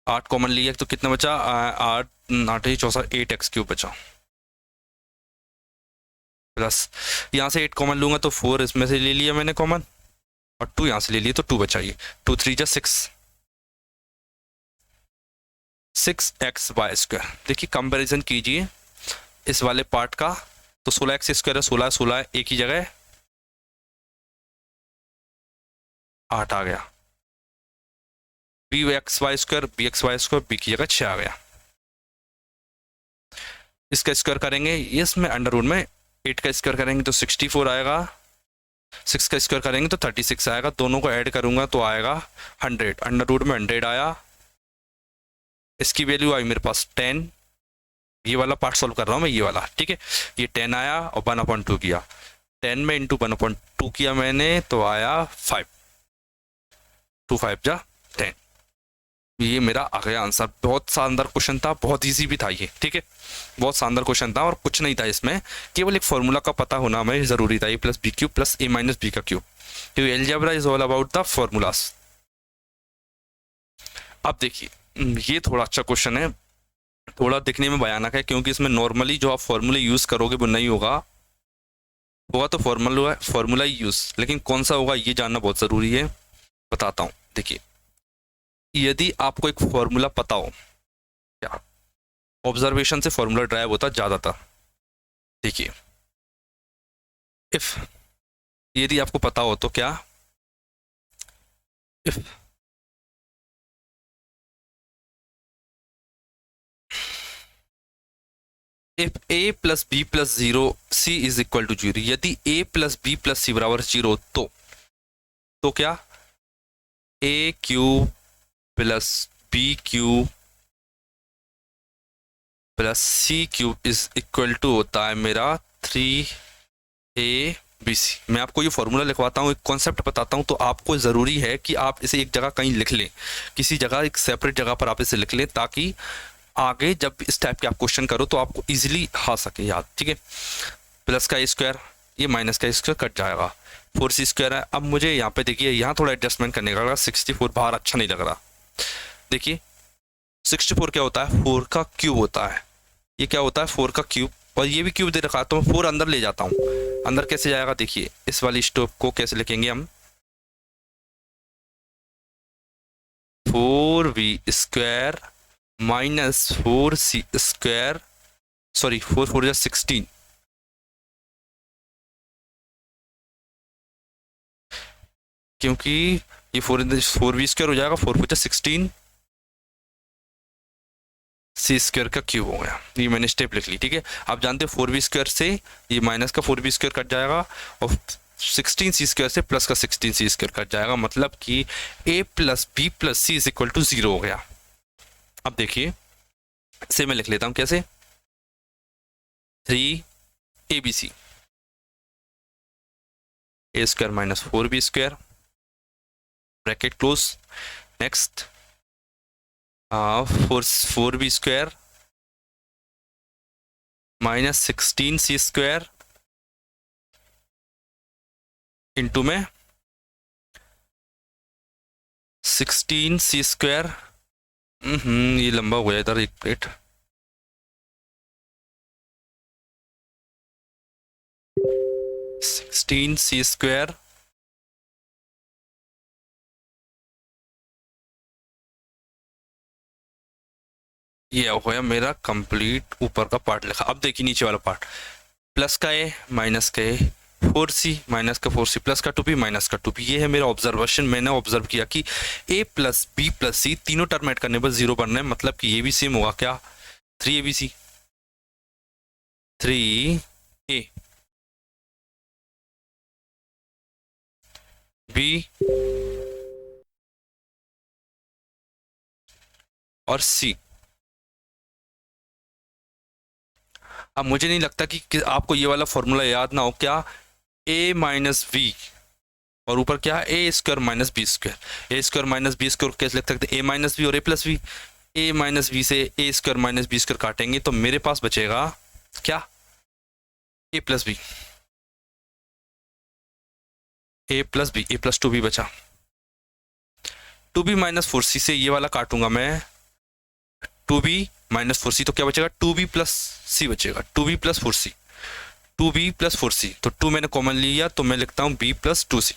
8 कॉमन लिया तो कितना बचा 8 8 64 8x³ बचा प्लस यहाँ से 8 कॉमन लूंगा तो 4 इसमें से ले लिया मैंने कॉमन और 2 यहाँ से ले लिया तो 2 बचा। ये 2 3 जा 6x² देखिए कंपैरिजन कीजिए इस वाले पार्ट का तो 16x² है, 16 है, एक ही जगह 8 आ गया। bxy² b की जगह 6 आ गया। इसका स्क्वायर करेंगे, इसमें अंडर रूट में 8 का स्क्वायर करेंगे तो 64 आएगा, 6 का स्क्वायर करेंगे तो 36 आएगा, दोनों को ऐड करूंगा तो आएगा 100। अंडर रूट में 100 आया, इसकी वैल्यू आई मेरे पास 10। ये वाला पार्ट सॉल्व कर रहा हूँ मैं, ये वाला ठीक है। ये 10 आया और 1/2 किया, 10 में इंटू 1/2 किया मैंने तो आया 5, 2 5 जा 10। ये मेरा आ गया आंसर। बहुत शानदार क्वेश्चन था, बहुत इजी भी था ये, ठीक है, बहुत शानदार क्वेश्चन था और कुछ नहीं था इसमें, केवल एक फॉर्मूला का पता होना हमें जरूरी था, a+b³ प्लस a - b का क्यूब, क्योंकि algebra is all about the formulas. अब देखिए ये थोड़ा अच्छा क्वेश्चन है, थोड़ा दिखने में भयानक है क्योंकि इसमें नॉर्मली जो आप फॉर्मूले यूज करोगे वो नहीं होगा, होगा तो फॉर्मूला ही यूज, लेकिन कौन सा होगा ये जानना बहुत जरूरी है। बताता हूँ, देखिए यदि आपको एक फॉर्मूला पता हो, क्या ऑब्जर्वेशन से फॉर्मूला ड्राइव होता ज्यादातर। देखिए इफ यदि आपको पता हो तो क्या, if if a + b + 0 c is equal to 0, यदि a + b + c बराबर 0 तो क्या a³ plus b³ plus c³ is equal to होता है मेरा 3abc। मैं आपको ये फॉर्मूला लिखवाता हूँ, एक कॉन्सेप्ट बताता हूँ, तो आपको ज़रूरी है कि आप इसे एक जगह कहीं लिख लें, किसी जगह एक सेपरेट जगह पर आप इसे लिख लें ताकि आगे जब इस टाइप के आप क्वेश्चन करो तो आपको इजीली आ सके याद, ठीक है। प्लस का स्क्वायर, ये माइनस का स्क्वायर कट जाएगा, 4c² है। अब मुझे यहाँ पे देखिए यहाँ थोड़ा एडजस्टमेंट करने का, 64 बाहर अच्छा नहीं लग रहा। देखिए 64 क्या होता है, 4 का क्यूब होता है, ये क्या होता है 4 का क्यूब, और ये भी क्यूब दे रखा है तो मैं 4 अंदर ले जाता हूँ। अंदर कैसे जाएगा, देखिए इस वाली स्टोव को कैसे लिखेंगे हम, 4v² माइनस 4c², सॉरी 4 4 16, क्योंकि ये 4v² हो जाएगा, 4 4 16 c² का क्यूब हो गया। ये मैंने स्टेप लिख ली, ठीक है। आप जानते हो 4v² से ये माइनस का 4v² कट जाएगा और 16c² से प्लस का 16c² कट जाएगा, मतलब कि a + b + c is equal to 0 हो गया। अब देखिए इसे मैं लिख लेता हूं कैसे, 3abc a² minus 4b² bracket close, next 4b² minus 16c² into में 16c²। ये लंबा हो गया इधर एक प्लेट। 16c²। ये हो गया मेरा कंप्लीट ऊपर का पार्ट लिखा। अब देखिए नीचे वाला पार्ट, प्लस का ए माइनस का ए, 4c माइनस का 4c प्लस का 2b माइनस का 2b। ये है मेरा ऑब्जर्वेशन। मैंने ऑब्जर्व किया कि a plus b plus c तीनों टर्म ऐड करने पर 0 बनना है, मतलब कि ये भी सेम होगा क्या, 3abc 3a b और c। अब मुझे नहीं लगता कि आपको ये वाला फॉर्मूला याद ना हो क्या, a माइनस वी और ऊपर क्या है A square minus B square. A square minus B square कैसे लिख सकते हैं, ए माइनस वी और A plus B. A minus B से A square minus B square काटेंगे तो मेरे पास बचेगा क्या, A plus B, A plus B, A plus 2b बचा। 2b माइनस 4c से ये वाला काटूंगा मैं, 2b माइनस 4c तो क्या बचेगा, 2b प्लस c बचेगा, 2b plus 4c, 2b plus 4c। तो 2 मैंने कॉमन लिया तो मैं लिखता हूँ b plus 2c।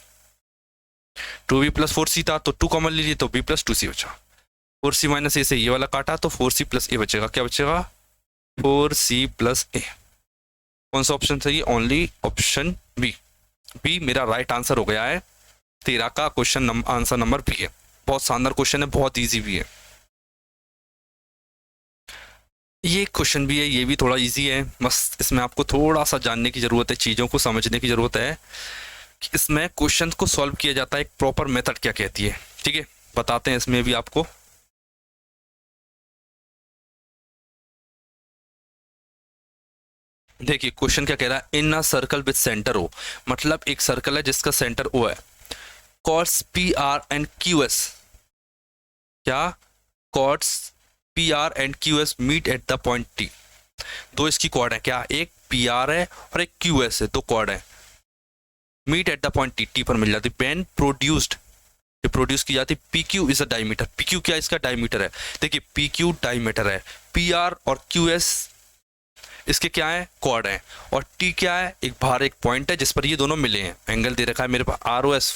2b plus 4c था तो 2 कॉमन लीजिए तो b प्लस 2c बचा। 4c माइनस ए से ये वाला काटा तो 4c प्लस ए बचेगा। क्या बचेगा, 4c प्लस ए। कौन सा ऑप्शन सही है, ओनली ऑप्शन बी। बी मेरा राइट आंसर हो गया है। 13 का क्वेश्चन आंसर नंबर बी है। बहुत शानदार क्वेश्चन है, बहुत इजी भी है। ये क्वेश्चन भी है, ये भी थोड़ा इजी है, बस इसमें आपको थोड़ा सा जानने की जरूरत है, चीज़ों को समझने की जरूरत है कि इसमें क्वेश्चन को सॉल्व किया जाता है एक प्रॉपर मेथड क्या कहती है। ठीक है, बताते हैं इसमें भी आपको। देखिए क्वेश्चन क्या कह रहा है, in a circle with centre O, मतलब एक सर्कल है जिसका सेंटर ओ है। Chords P R and Q S, क्या, chords P R and Q S meet at the point T. दो इसकी कॉर्ड है, क्या, एक पी आर है और एक क्यू एस है, दो कॉर्ड है। Meet at the point T, T पर मिल जाती। पेन प्रोड्यूस्ड, जो प्रोड्यूस की जाती, P Q is a diameter. P Q क्या इसका डायमीटर है, देखिए पी क्यू डायमीटर है, पी आर और क्यू एस इसके क्या है, कॉर्ड है, और टी क्या है, एक बाहर एक पॉइंट है जिस पर ये दोनों मिले हैं। एंगल दे रखा है मेरे पास आर ओ एस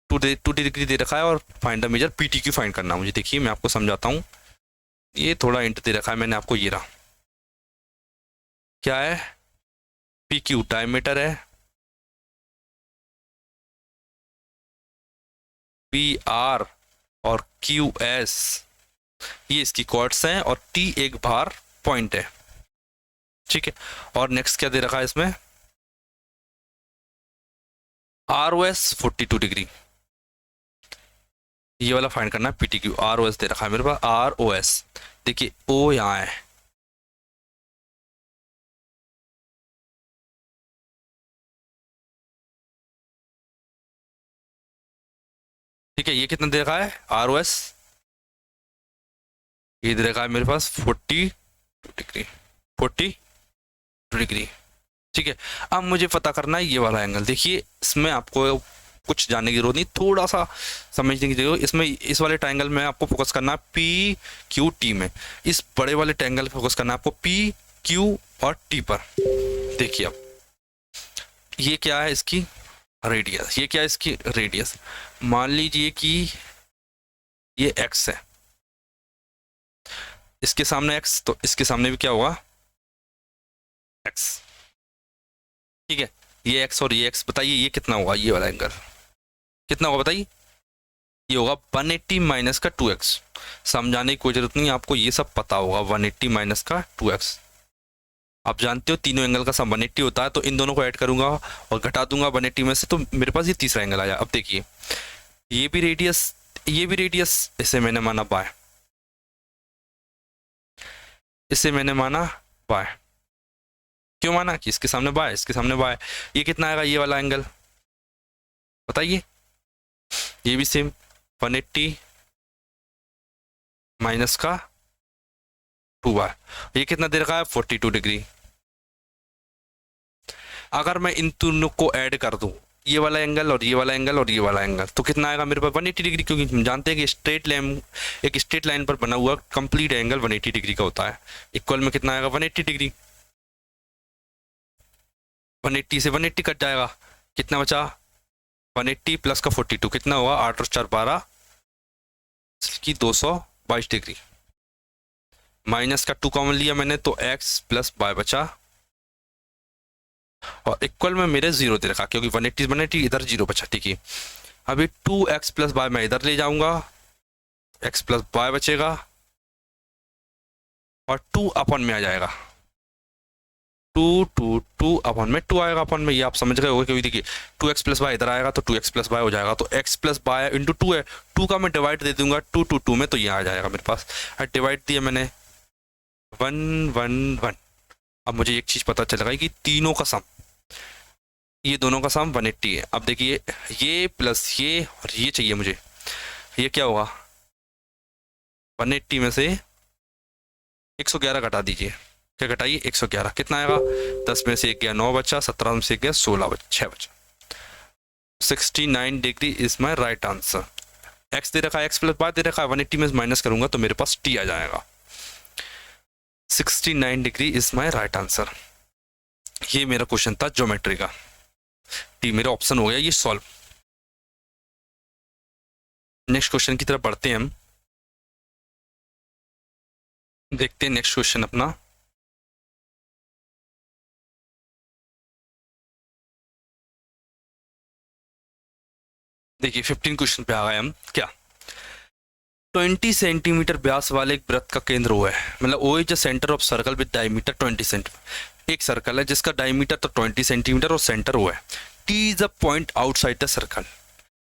42 डिग्री दे रखा है, और find the measure P T Q find करना मुझे। देखिए मैं आपको समझाता हूँ, ये थोड़ा इंट दे रखा है मैंने आपको, ये रहा क्या है, पी क्यू डायमीटर है, पी आर और क्यू एस ये इसकी कॉर्ड्स हैं, और टी एक बाहर पॉइंट है। ठीक है, और नेक्स्ट क्या दे रखा है इसमें, आर ओ एस 42 डिग्री, ये वाला फाइंड करना है P T Q. R O S दे रखा है मेरे पास, आर ओ एस, देखिए ओ यहाँ है, ठीक है, ये कितना दे रखा है आर ओ एस, ये दे रखा है मेरे पास 42 डिग्री, 42 डिग्री। ठीक है, अब मुझे पता करना है ये वाला एंगल। देखिए इसमें आपको कुछ जानने की जरूरत नहीं, थोड़ा सा समझने की जरूरत। इसमें इस वाले ट्रायंगल में आपको फोकस करना है पी क्यू टी में, इस बड़े वाले ट्रायंगल पे फोकस करना है आपको पी क्यू और टी पर। देखिए अब ये क्या है, इसकी रेडियस, ये क्या है, इसकी रेडियस। मान लीजिए कि ये एक्स है, इसके सामने एक्स, तो इसके सामने भी क्या होगा, एक्स। ठीक है, ये एक्स और ये एक्स, बताइए ये कितना होगा, ये वाला एंगल कितना होगा बताइए, ये होगा 180 माइनस का 2x। समझाने की कोई जरूरत नहीं, आपको ये सब पता होगा। 180 माइनस का 2x, आप जानते हो तीनों एंगल का सम 180 होता है, तो इन दोनों को ऐड करूंगा और घटा दूंगा 180 में से, तो मेरे पास ये तीसरा एंगल आया। अब देखिए ये भी रेडियस, ये भी रेडियस, इसे मैंने माना बाय, इसे मैंने माना बाय। क्यों माना, कि इसके सामने बाय, इसके सामने बाय। ये कितना आएगा ये वाला एंगल बताइए, ये भी सेम 180 माइनस का 2y, ये कितना दे रखा है 42 डिग्री। अगर मैं इन दोनों को ऐड कर दूं, ये वाला एंगल और ये वाला एंगल और ये वाला एंगल, तो कितना आएगा मेरे पास 180 डिग्री, क्योंकि हम जानते हैं कि एक स्ट्रेट लाइन पर बना हुआ कंप्लीट एंगल 180 डिग्री का होता है। इक्वल में कितना आएगा 180 डिग्री, 180 से 180 कट जाएगा, कितना बचा 180 प्लस का 42 कितना हुआ 8 और 4 12 की 222 डिग्री, माइनस का 2 कॉमन लिया मैंने तो x प्लस वाई बचा, और इक्वल में मेरे 0 दे रखा क्योंकि 180 इधर 0 बचा। ठीक है, अभी 2x प्लस वाई मैं इधर ले जाऊंगा, x प्लस वाई बचेगा और 2 अपन में आ जाएगा, 2 अपन में 2 आएगा अपन में, ये आप समझ गए होगे क्योंकि देखिए 2x प्लस वाई इधर आएगा तो 2x प्लस वाई हो जाएगा, तो x प्लस वाई इंटू 2 है, 2 का मैं डिवाइड दे दूंगा 2 में, तो ये आ जाएगा मेरे पास, डिवाइड दिया मैंने 1 1 1। अब मुझे एक चीज़ पता चल गई कि तीनों का सम, ये दोनों का सम 180 है। अब देखिए ये प्लस ये और ये चाहिए मुझे, ये क्या होगा 180 में से 111 घटा दीजिए, क्या घटाइए 111, कितना आएगा 10 में से 1 गया 9 बचा, 17 में से 1 गया 16 बचा, 6 बचा, 69 degree is my right answer. X दे रखा है, एक्स प्लस वाई दे रखा है, 180 में माइनस करूंगा तो मेरे पास टी आ जाएगा, 69 degree is my right answer. ये मेरा क्वेश्चन था ज्योमेट्री का, टी मेरा ऑप्शन हो गया ये सॉल्व। नेक्स्ट क्वेश्चन की तरफ बढ़ते हैं हम, देखते हैं नेक्स्ट क्वेश्चन अपना। देखिए 15 क्वेश्चन पे आ गए हम। क्या 20 सेंटीमीटर व्यास वाले एक वृत्त का केंद्र O है, मतलब O is the centre of circle with diameter 20 centimetre. एक सर्कल है जिसका डायमीटर तो 20 सेंटीमीटर और सेंटर O है। T is a point outside the circle,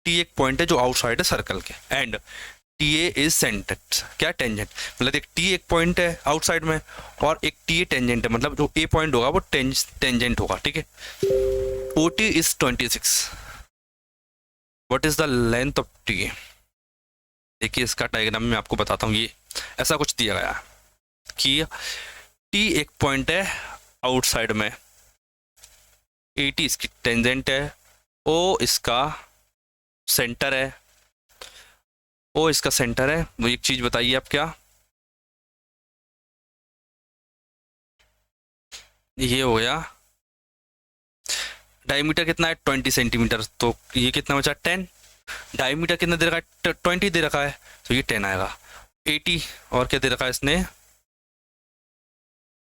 T एक पॉइंट है जो आउटसाइड है सर्कल के, एंड TA इज सेंटर, क्या टेंजेंट, मतलब एक T एक पॉइंट है आउटसाइड में और एक TA टेंजेंट है, मतलब जो A पॉइंट होगा वो टेंजेंट होगा। ठीक है, OT is 26, what is the length of TA। देखिए इसका डायग्राम मैं आपको बताता हूँ, ये ऐसा कुछ दिया गया है कि T एक पॉइंट है आउटसाइड में, AT इसकी टेंजेंट है, O इसका सेंटर है, O इसका सेंटर है। वो एक चीज बताइए आप, क्या ये हो गया, डायमीटर कितना है 20 सेंटीमीटर, तो ये कितना बचा 10, डायमीटर कितना दे रखा है 20 दे रखा है तो ये 10 आएगा। 80 और क्या दे रखा है इसने,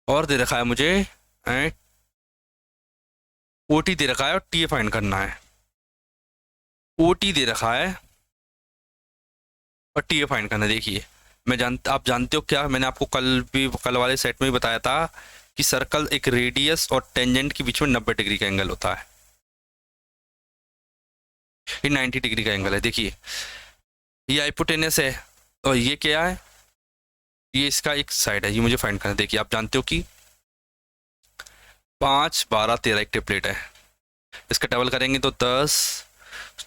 और दे रखा है मुझे OT दे रखा है और TA फाइंड करना है, OT दे रखा है और TA फाइंड करना है। देखिए आप जानते हो क्या, मैंने आपको कल वाले सेट में भी बताया था कि सर्कल एक रेडियस और टेंजेंट के बीच में 90 डिग्री का एंगल होता है, ये 90 डिग्री का एंगल है। देखिए ये हाइपोटेनस है और ये क्या है, ये इसका एक साइड है, ये मुझे फाइंड करना है। देखिए आप जानते हो कि 5 12 13 एक ट्रिपलेट है, इसका डबल करेंगे तो 10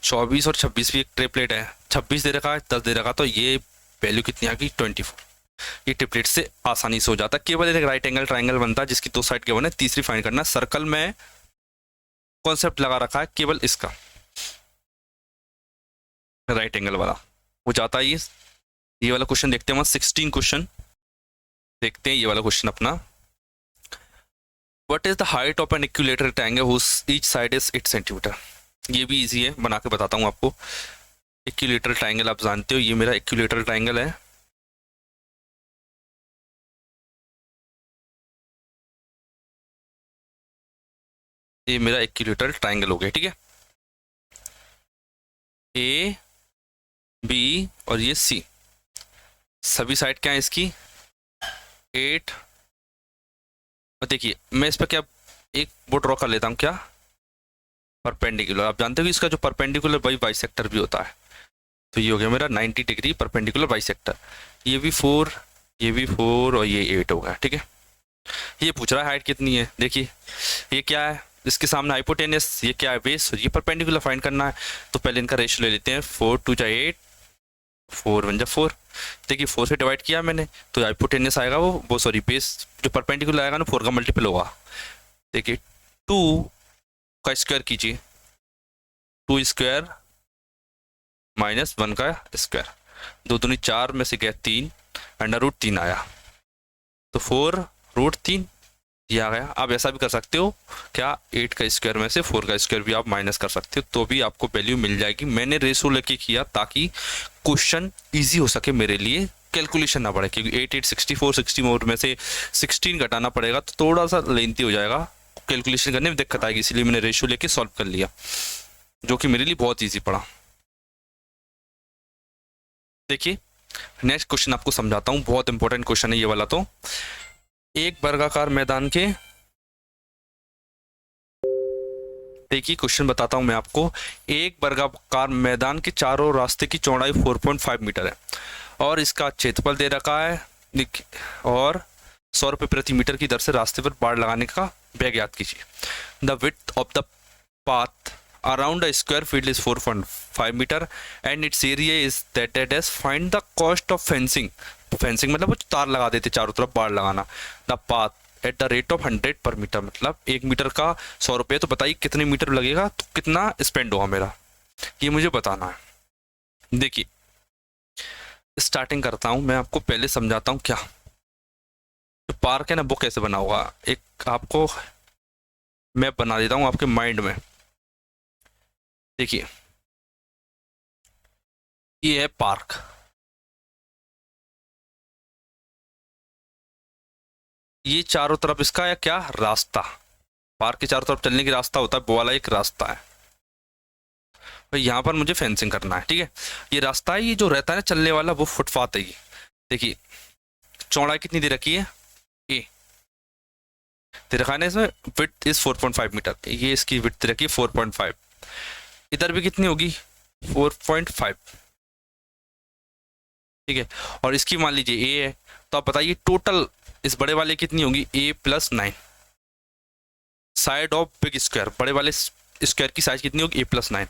24 और 26 भी एक ट्रिपलेट है, 26 दे रखा है 10 दे रखा, तो ये वैल्यू कितनी आ गई 24। ये ट्रिपलेट से आसानी से हो जाता है, केवल एक राइट एंगल ट्राइंगल बनता है जिसकी दो साइड के बने, तीसरी फाइंड करना। सर्कल में कॉन्सेप्ट लगा रखा है केवल इसका राइट एंगल वाला हो जाता है। ये वाला क्वेश्चन देखते हैं, 16 क्वेश्चन देखते हैं। ये वाला क्वेश्चन अपना, what is the height of an equilateral triangle whose each side is 8 centimeter. ये भी इजी है, बना के बताता हूँ आपको। इक्विलेटरल ट्रायंगल आप जानते हो, ये मेरा इक्विलेटरल ट्रायंगल है, ये मेरा इक्विलेटरल ट्रायंगल हो गया। ठीक है, A B और ये C, सभी साइड क्या है इसकी 8। और देखिए मैं इस पर क्या एक वो ड्रॉ कर लेता हूँ, क्या परपेंडिकुलर। आप जानते हो कि इसका जो परपेंडिकुलर वही बाइसेक्टर भी होता है, तो ये हो गया मेरा 90 डिग्री परपेंडिकुलर बाइसेक्टर। ये भी 4, ये भी 4 और ये 8 होगा। ठीक है, ये पूछ रहा है हाइट कितनी है। देखिए ये क्या है, इसके सामने हाइपोटेनस, ये क्या है बेस, ये परपेंडिकुलर फाइंड करना है। तो पहले इनका रेशियो ले लेते हैं, 4 2 8 4 1 4। देखिए 4 से डिवाइड किया मैंने तो हाइपोटेनस आएगा वो सॉरी बेस जो परपेंडिकुलर आएगा ना 4 का मल्टीपल होगा। देखिए 2 का स्क्वायर कीजिए 2 स्क्वायर माइनस 1 का स्क्वायर, 2 दूनी 4 में से गया 3, √3 आया, तो 4√3 ये आ गया। आप ऐसा भी कर सकते हो क्या, 8 का स्क्वायर में से 4 का स्क्वायर भी आप माइनस कर सकते हो, तो भी आपको वैल्यू मिल जाएगी। मैंने रेशो लेके किया ताकि क्वेश्चन इजी हो सके मेरे लिए, कैलकुलेशन ना पड़े, क्योंकि 8 8 64 64 में से 16 घटाना पड़ेगा तो थोड़ा सा लेंथी हो जाएगा, कैलकुलेशन करने में दिक्कत आएगी, इसलिए मैंने रेशो लेके सॉल्व कर लिया, जो कि मेरे लिए बहुत ईजी पड़ा। देखिए नेक्स्ट क्वेश्चन आपको समझाता हूँ, बहुत इंपॉर्टेंट क्वेश्चन है ये वाला। तो एक वर्गाकार मैदान के, देखिए क्वेश्चन बताता हूं मैं आपको, एक वर्गाकार मैदान के चारों रास्ते की चौड़ाई 4.5 मीटर है और इसका क्षेत्रफल दे रखा है, और 100 रुपये प्रति मीटर की दर से रास्ते पर बाड़ लगाने का व्यय ज्ञात कीजिए। The width of the path around a square field is 4.5 meter and its area is that as find the cost of fencing. Fencing मतलब वो तार लगा देते चारों तरफ बाड़ लगाना। The path at the rate of 100 per metre, मतलब 1 मीटर का 100 रुपये, तो बताइए कितने मीटर लगेगा, तो कितना स्पेंड होगा मेरा, ये मुझे बताना है। देखिए स्टार्टिंग करता हूं, मैं आपको पहले समझाता हूं क्या जो पार्क है ना वो कैसे बना होगा, एक आपको मैं बना देता हूं आपके माइंड में। देखिए ये है पार्क, ये चारों तरफ इसका है क्या, रास्ता, पार्क के चारों तरफ चलने की रास्ता होता है, वो वाला एक रास्ता है भाई। यहाँ पर मुझे फेंसिंग करना है, ठीक है। ये रास्ता है, ये जो रहता है ना चलने वाला, वो फुटपाथ है ये। देखिए चौड़ाई कितनी दे रखी है, ए दे रखा है ना इसमें, विड्थ इज 4.5 मीटर, ये इसकी विड्थ दे रखी है 4.5, इधर भी कितनी होगी 4.5, ठीक है। और इसकी मान लीजिए ए है, तो आप बताइए टोटल इस बड़े वाले कितनी होगी, a+9, side of big square, बड़े वाले स्क्वायर की साइज कितनी होगी, a+9।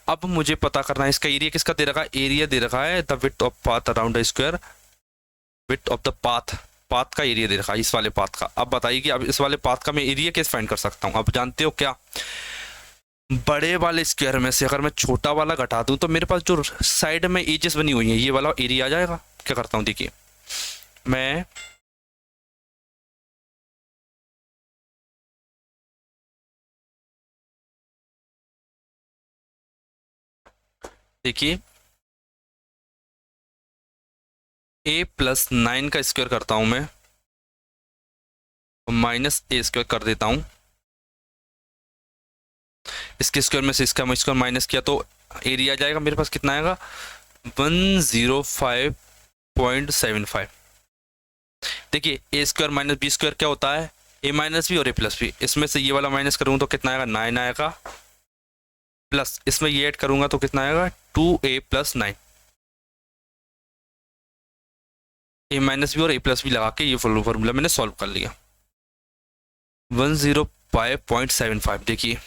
अब मुझे पता करना है इसका एरिया, किसका दे रखा है, एरिया दे रखा है the width of path around the square, width of the path, path का एरिया दे रखा है इस वाले पाथ का। अब बताइए कि अब इस वाले पाथ का मैं एरिया कैसे फाइंड कर सकता हूँ। अब जानते हो क्या, बड़े वाले स्क्वायर में से अगर मैं छोटा वाला घटा दूं तो मेरे पास जो साइड में एजेस बनी हुई है ये वाला एरिया आ जाएगा। क्या करता हूँ, देखिए मैं देखिए a+9 का स्क्वायर करता हूं मैं, -a² कर देता हूं, इसके स्क्वायर में से इसका मैं स्क्वायर माइनस किया तो एरिया आ जाएगा मेरे पास, कितना आएगा 105.75। देखिए a² माइनस b² क्या होता है, a-b और a+b, इसमें से ये वाला माइनस करूंगा तो कितना आएगा 9 आएगा, प्लस इसमें ये ऐड करूंगा तो कितना आएगा 2a+9, a-b और a+b लगा के ये फॉर्मूला मैंने सॉल्व कर लिया 105.75। देखिए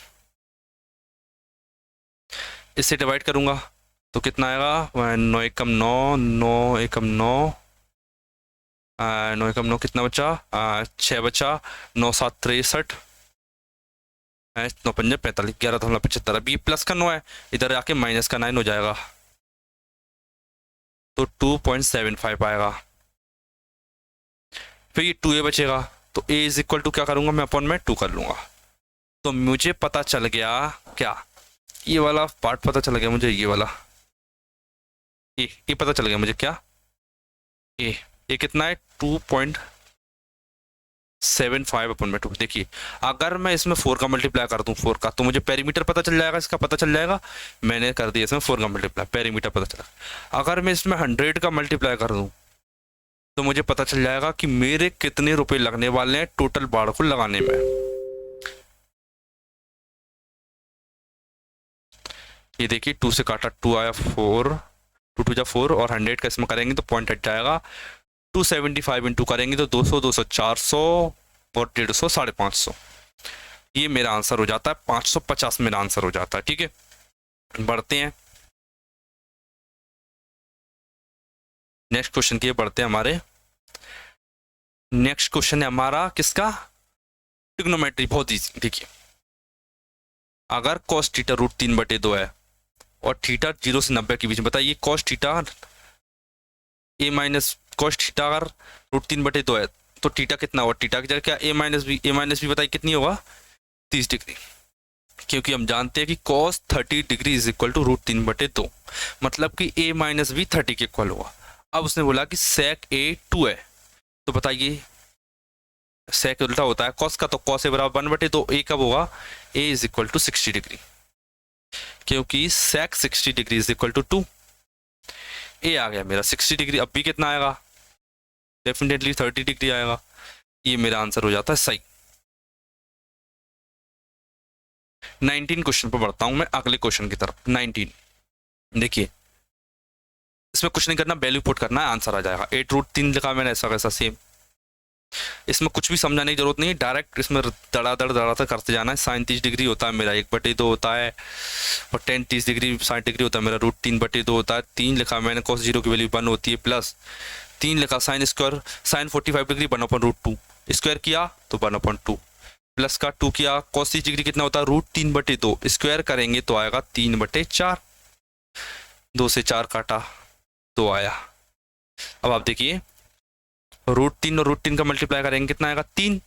इससे डिवाइड करूंगा तो कितना आएगा 9 एकम 9, 9 एकम 9, 9 एकम 9 कितना बचा, 6 बचा, 9 7 63, 9 5 45, 11 तो 75। अभी प्लस का 9 है, इधर आके माइनस का 9 हो जाएगा तो 2.75 आएगा। फिर ये 2a बचेगा तो a इज इक्वल टू क्या करूंगा मैं, अपॉन में 2 कर लूंगा। तो मुझे पता चल गया क्या, ये वाला पार्ट पता चल गया मुझे, ये वाला ये पता चल गया मुझे क्या, ये कितना है 2.75 अपॉन में 2। देखिए अगर मैं इसमें 4 का मल्टीप्लाई कर दूं 4 का, तो मुझे पेरीमीटर पता चल जाएगा, इसका पता चल जाएगा। मैंने कर दिया इसमें 4 का मल्टीप्लाई, पेरीमीटर पता चला। अगर मैं इसमें 100 का मल्टीप्लाई कर दूं तो मुझे पता चल जाएगा कि मेरे कितने रुपए लगने वाले हैं टोटल बाड़ को लगाने में। ये देखिए 2 से काटा 2 आया 4, 2 2 जा 4 और 100 का इसमें करेंगे तो पॉइंट हट जाएगा। 275 इंटू करेंगे तो 200 200 400 और 150 550, ये मेरा आंसर हो जाता है 550 मेरा आंसर हो जाता है। ठीक है, बढ़ते हैं नेक्स्ट क्वेश्चन की, बढ़ते हैं हमारे नेक्स्ट क्वेश्चन है हमारा किसका, ट्रिग्नोमेट्री, बहुत ईजी। देखिए अगर कॉस थीटा √3/2 है और थीटा 0 से 90 के बीच में, बताइए कॉस थीटा ए माइनस कॉस थीटा अगर √3/2 है तो थीटा कितना होगा, थीटा की जगह क्या ए माइनस बी बताइए कितनी होगा, 30 डिग्री, क्योंकि हम जानते हैं कि cos 30 degree is equal to √3/2, मतलब कि a माइनस बी 30 के इक्वल होगा। अब उसने बोला कि sec a 2 है, तो बताइए sec उल्टा होता है cos का, तो cos a बराबर 1/2, a कब होगा, a is equal to 60 degree, क्योंकि sec 60 degree is equal to 2, a आ गया मेरा 60 डिग्री। अब b कितना आएगा, डेफिनेटली 30 डिग्री आएगा। ये मेरा आंसर हो जाता है सही। 19 क्वेश्चन पर बढ़ता हूं मैं अगले क्वेश्चन की तरफ। 19 देखिए, इसमें कुछ नहीं करना, वैल्यू पुट करना है, आंसर आ जाएगा। 8√3 लिखा मैंने ऐसा वैसा सेम, इसमें कुछ भी समझाने की जरूरत नहीं है, डायरेक्ट इसमें धड़ाधड़ करते जाना है। sin 30 डिग्री होता है मेरा 1/2 होता है, और tan 30 डिग्री 60 डिग्री होता है मेरा √3/2 होता है। 3 लिखा मैंने, cos 0 की वैल्यू 1 होती है, प्लस 3 लिखा sin square sin 45 degree 1/√2, square किया तो 1/2, प्लस का 2 किया, cos 30 डिग्री कितना होता है √3/2, स्क्वायर करेंगे तो आएगा 3/4, 2 से 4 काटा तो आया। अब आप देखिए √3 और √3 का मल्टीप्लाई करेंगे कितना आएगा 3,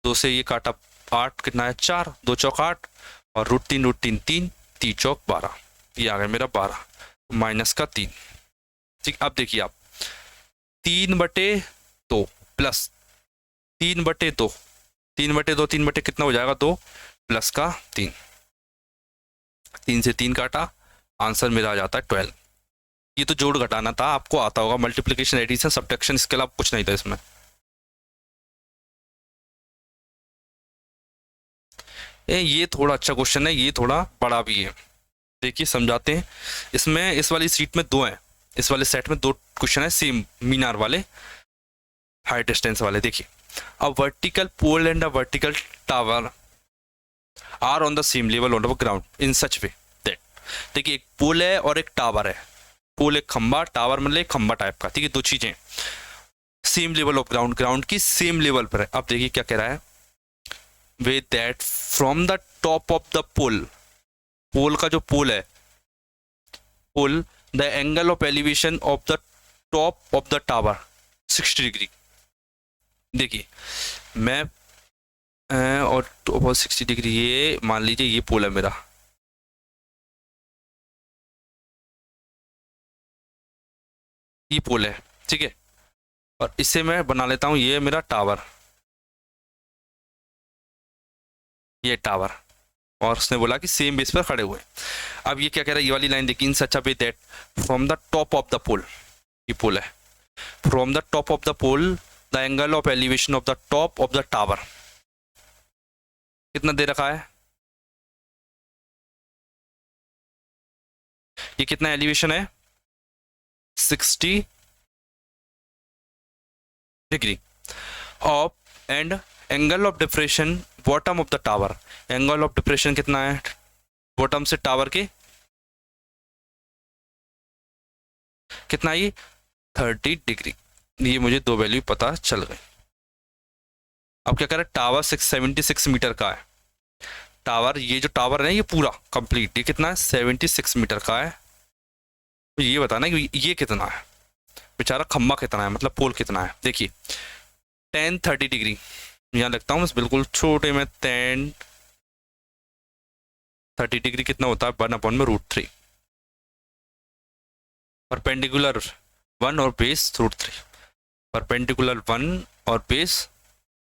2 से ये काटा 8, कितना है 4, 2 चौक 8, और √3 3, 3 चौक 12, ये आ गया मेरा 12 माइनस का 3। ठीक, अब देखिए आप 3/2 प्लस 3/2, 3/2 3 बटे कितना हो जाएगा 2, प्लस का 3, 3 से 3 काटा, आंसर मेरा आ जाता है 12। ये तो जोड़ घटाना था, आपको आता होगा, मल्टीप्लिकेशन एडिशन सब्ट्रैक्शन, इसके अलावा कुछ नहीं था इसमें। ये थोड़ा अच्छा क्वेश्चन है, ये थोड़ा बड़ा भी है, देखिए समझाते हैं। इसमें इस वाली सीट में 2 हैं, इस वाले सेट में 2 क्वेश्चन है सेम मीनार वाले, हाई डिस्टेंस वाले। देखिए, a vertical pole and a vertical tower are on the same level on the ground in such way that, देखिए एक पोल है और एक टावर है, पोल एक खंबा, टावर मतलब एक खंबा टाइप का, ठीक है, 2 चीजें same level of ground, ground की सेम लेवल पर है। अब देखिए क्या कह रहा है, way that from the top of the pole, pole का जो पोल है, pole the angle of elevation of the top of the tower 60 degree. देखिए मैं और टॉप ऑफ 60 डिग्री, ये मान लीजिए ये पोल है मेरा, ये पोल है, ठीक है, और इसे मैं बना लेता हूं, ये मेरा टावर, ये टावर, और उसने बोला कि सेम बेस पर खड़े हुए। अब ये क्या कह रहा है, ये वाली लाइन देखिए, in such a way that from the top of the pole, ये पोल है, from the top of the pole the angle of elevation of the top of the tower, कितना दे रखा है, ये कितना एलिवेशन है 60 degree of, and angle of depression bottom of the tower, angle of depression कितना है बॉटम से टावर के, कितना ये 30 डिग्री। ये मुझे 2 वैल्यू पता चल गई। अब क्या कर रहा है, टावर 676 मीटर का है, टावर, ये जो टावर है ये पूरा कंप्लीट, ये कितना है 76 मीटर का है। तो ये बताना कि ये कितना है, बेचारा खम्बा कितना है, मतलब पोल कितना है। देखिए tan 30 डिग्री, यहाँ लगता हूँ बस बिल्कुल छोटे में, tan 30 डिग्री कितना होता है 1/√3, परपेंडिकुलर 1 और बेस √3, परपेंडिकुलर 1 और बेस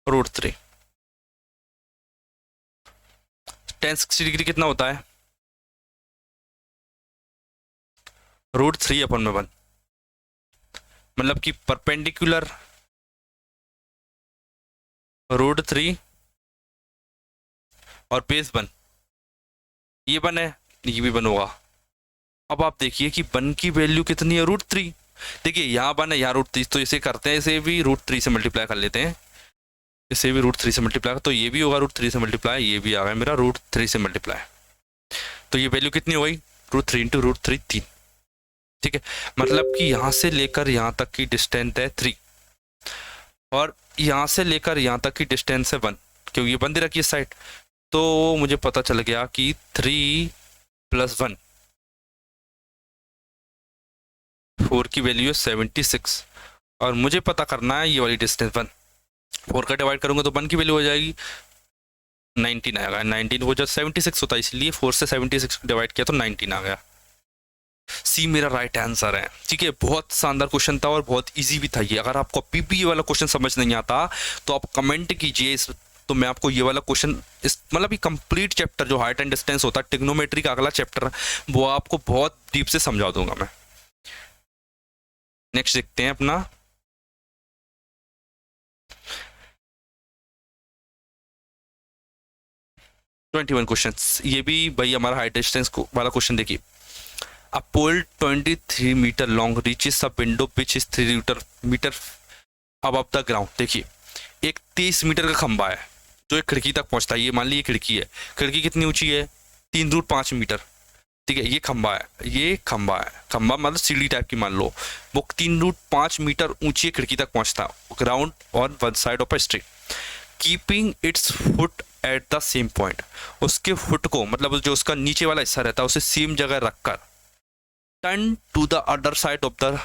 √3, tan 60 डिग्री कितना होता है √3/1, मतलब कि परपेंडिकुलर √3 और बेस 1, ये 1 है, ये भी 1 होगा। अब आप देखिए कि 1 की वैल्यू कितनी है √3, देखिए यहाँ 1 है, यहाँ √3, तो इसे करते हैं, इसे भी √3 से मल्टीप्लाई कर लेते हैं, इसे भी √3 से मल्टीप्लाई, तो ये भी होगा √3 से मल्टीप्लाई, ये भी आ गया मेरा √3 से मल्टीप्लाई, तो ये वैल्यू कितनी हो गई √3 इंटू √3 3, ठीक है, मतलब कि यहाँ से लेकर यहाँ तक की डिस्टेंस है 3, और यहाँ से लेकर यहाँ तक की डिस्टेंस है 1, क्योंकि ये 1 दे रखी है साइड, तो मुझे पता चल गया कि 3 + 1 4 की वैल्यू है 76, और मुझे पता करना है ये वाली डिस्टेंस 1। 4 का डिवाइड करूंगा तो 1 की वैल्यू हो जाएगी 19 आएगा। 19 वो जब 76 होता है, इसलिए 4 से 76 डिवाइड किया तो 19 आ गया। सी मेरा राइट आंसर है। ठीक है, बहुत शानदार क्वेश्चन था और बहुत इजी भी था ये। अगर आपको अभी भी ये वाला क्वेश्चन समझ नहीं आता तो आप कमेंट कीजिए इस, तो मैं आपको ये वाला क्वेश्चन इस मतलब ये कंप्लीट चैप्टर जो हाइट एंड डिस्टेंस होता है, ट्रिग्नोमेट्री का अगला चैप्टर, वो आपको बहुत डीप से समझा दूंगा मैं। नेक्स्ट देखते हैं अपना 21 क्वेश्चन। ये भी भाई हमारा हाइट डिस्टेंस वाला क्वेश्चन देखिए। A pole 23 metre long reaches a window pitch is 3 metre above the ground. देखिए, एक 30 मीटर का खंबा है जो एक खिड़की तक पहुंचता है। ये मान ली ये खिड़की है, खिड़की कितनी ऊंची है? 3 √5 मीटर। ठीक है, ये खंबा है, ये खंबा है, खंबा मतलब सीढ़ी टाइप की मान लो, वो 3 √5 मीटर ऊंची खिड़की तक पहुंचता है ground on one side of a street, keeping it's foot at the same point. उसके फुट को मतलब जो उसका नीचे वाला हिस्सा रहता है उसे सेम जगह रखकर turn to the other side of the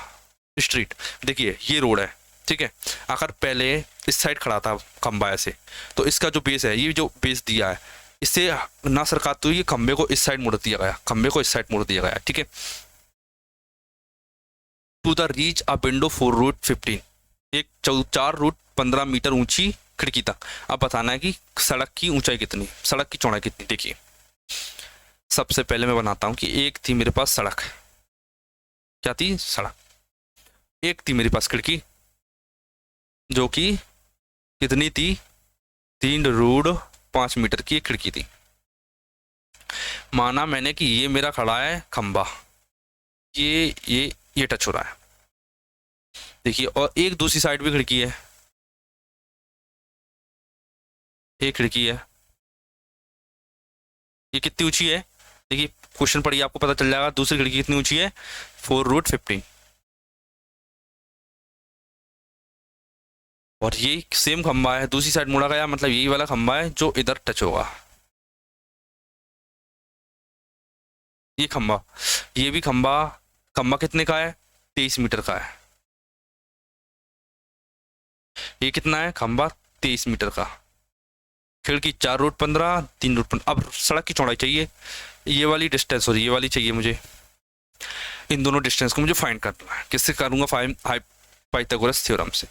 street. देखिए ये रोड है, ठीक है, अगर पहले इस साइड खड़ा था खंबा ऐसे, तो इसका जो बेस है, ये जो बेस दिया है, इससे ना सरकाते हुए ये खंबे को इस साइड मोड़ दिया गया, खंबे को इस साइड मोड़ दिया गया। ठीक है, to the reach a window 4 √15, एक 4 √15 मीटर ऊंची खिड़की तक। अब बताना है कि सड़क की ऊंचाई कितनी, सड़क की चौड़ाई कितनी। देखिए, सबसे पहले मैं बनाता हूं कि एक थी मेरे पास सड़क, क्या थी? सड़क। एक थी मेरे पास खिड़की जो कि कितनी थी? 3 √5 मीटर की एक खिड़की थी। माना मैंने कि ये मेरा खड़ा है खंबा, ये टच हो रहा है। देखिए, और एक दूसरी साइड भी खिड़की है, एक खिड़की है, ये कितनी ऊंची है? देखिए क्वेश्चन पढ़िए, आपको पता चल जाएगा दूसरी खिड़की कितनी ऊंची है, 4 √15। और ये सेम खंबा है, दूसरी साइड मुड़ा गया, मतलब यही वाला खंबा है जो इधर टच होगा। ये खंबा, ये भी खंबा, खंबा कितने का है? 23 मीटर का है। ये कितना है खंबा? 23 मीटर का। खिड़की 4 √15, 3 √15। अब सड़क की चौड़ाई चाहिए, ये वाली डिस्टेंस और ये वाली चाहिए मुझे। इन दोनों डिस्टेंस को मुझे फाइंड करना है। किससे करूंगा? पाइथागोरस थ्योरम से।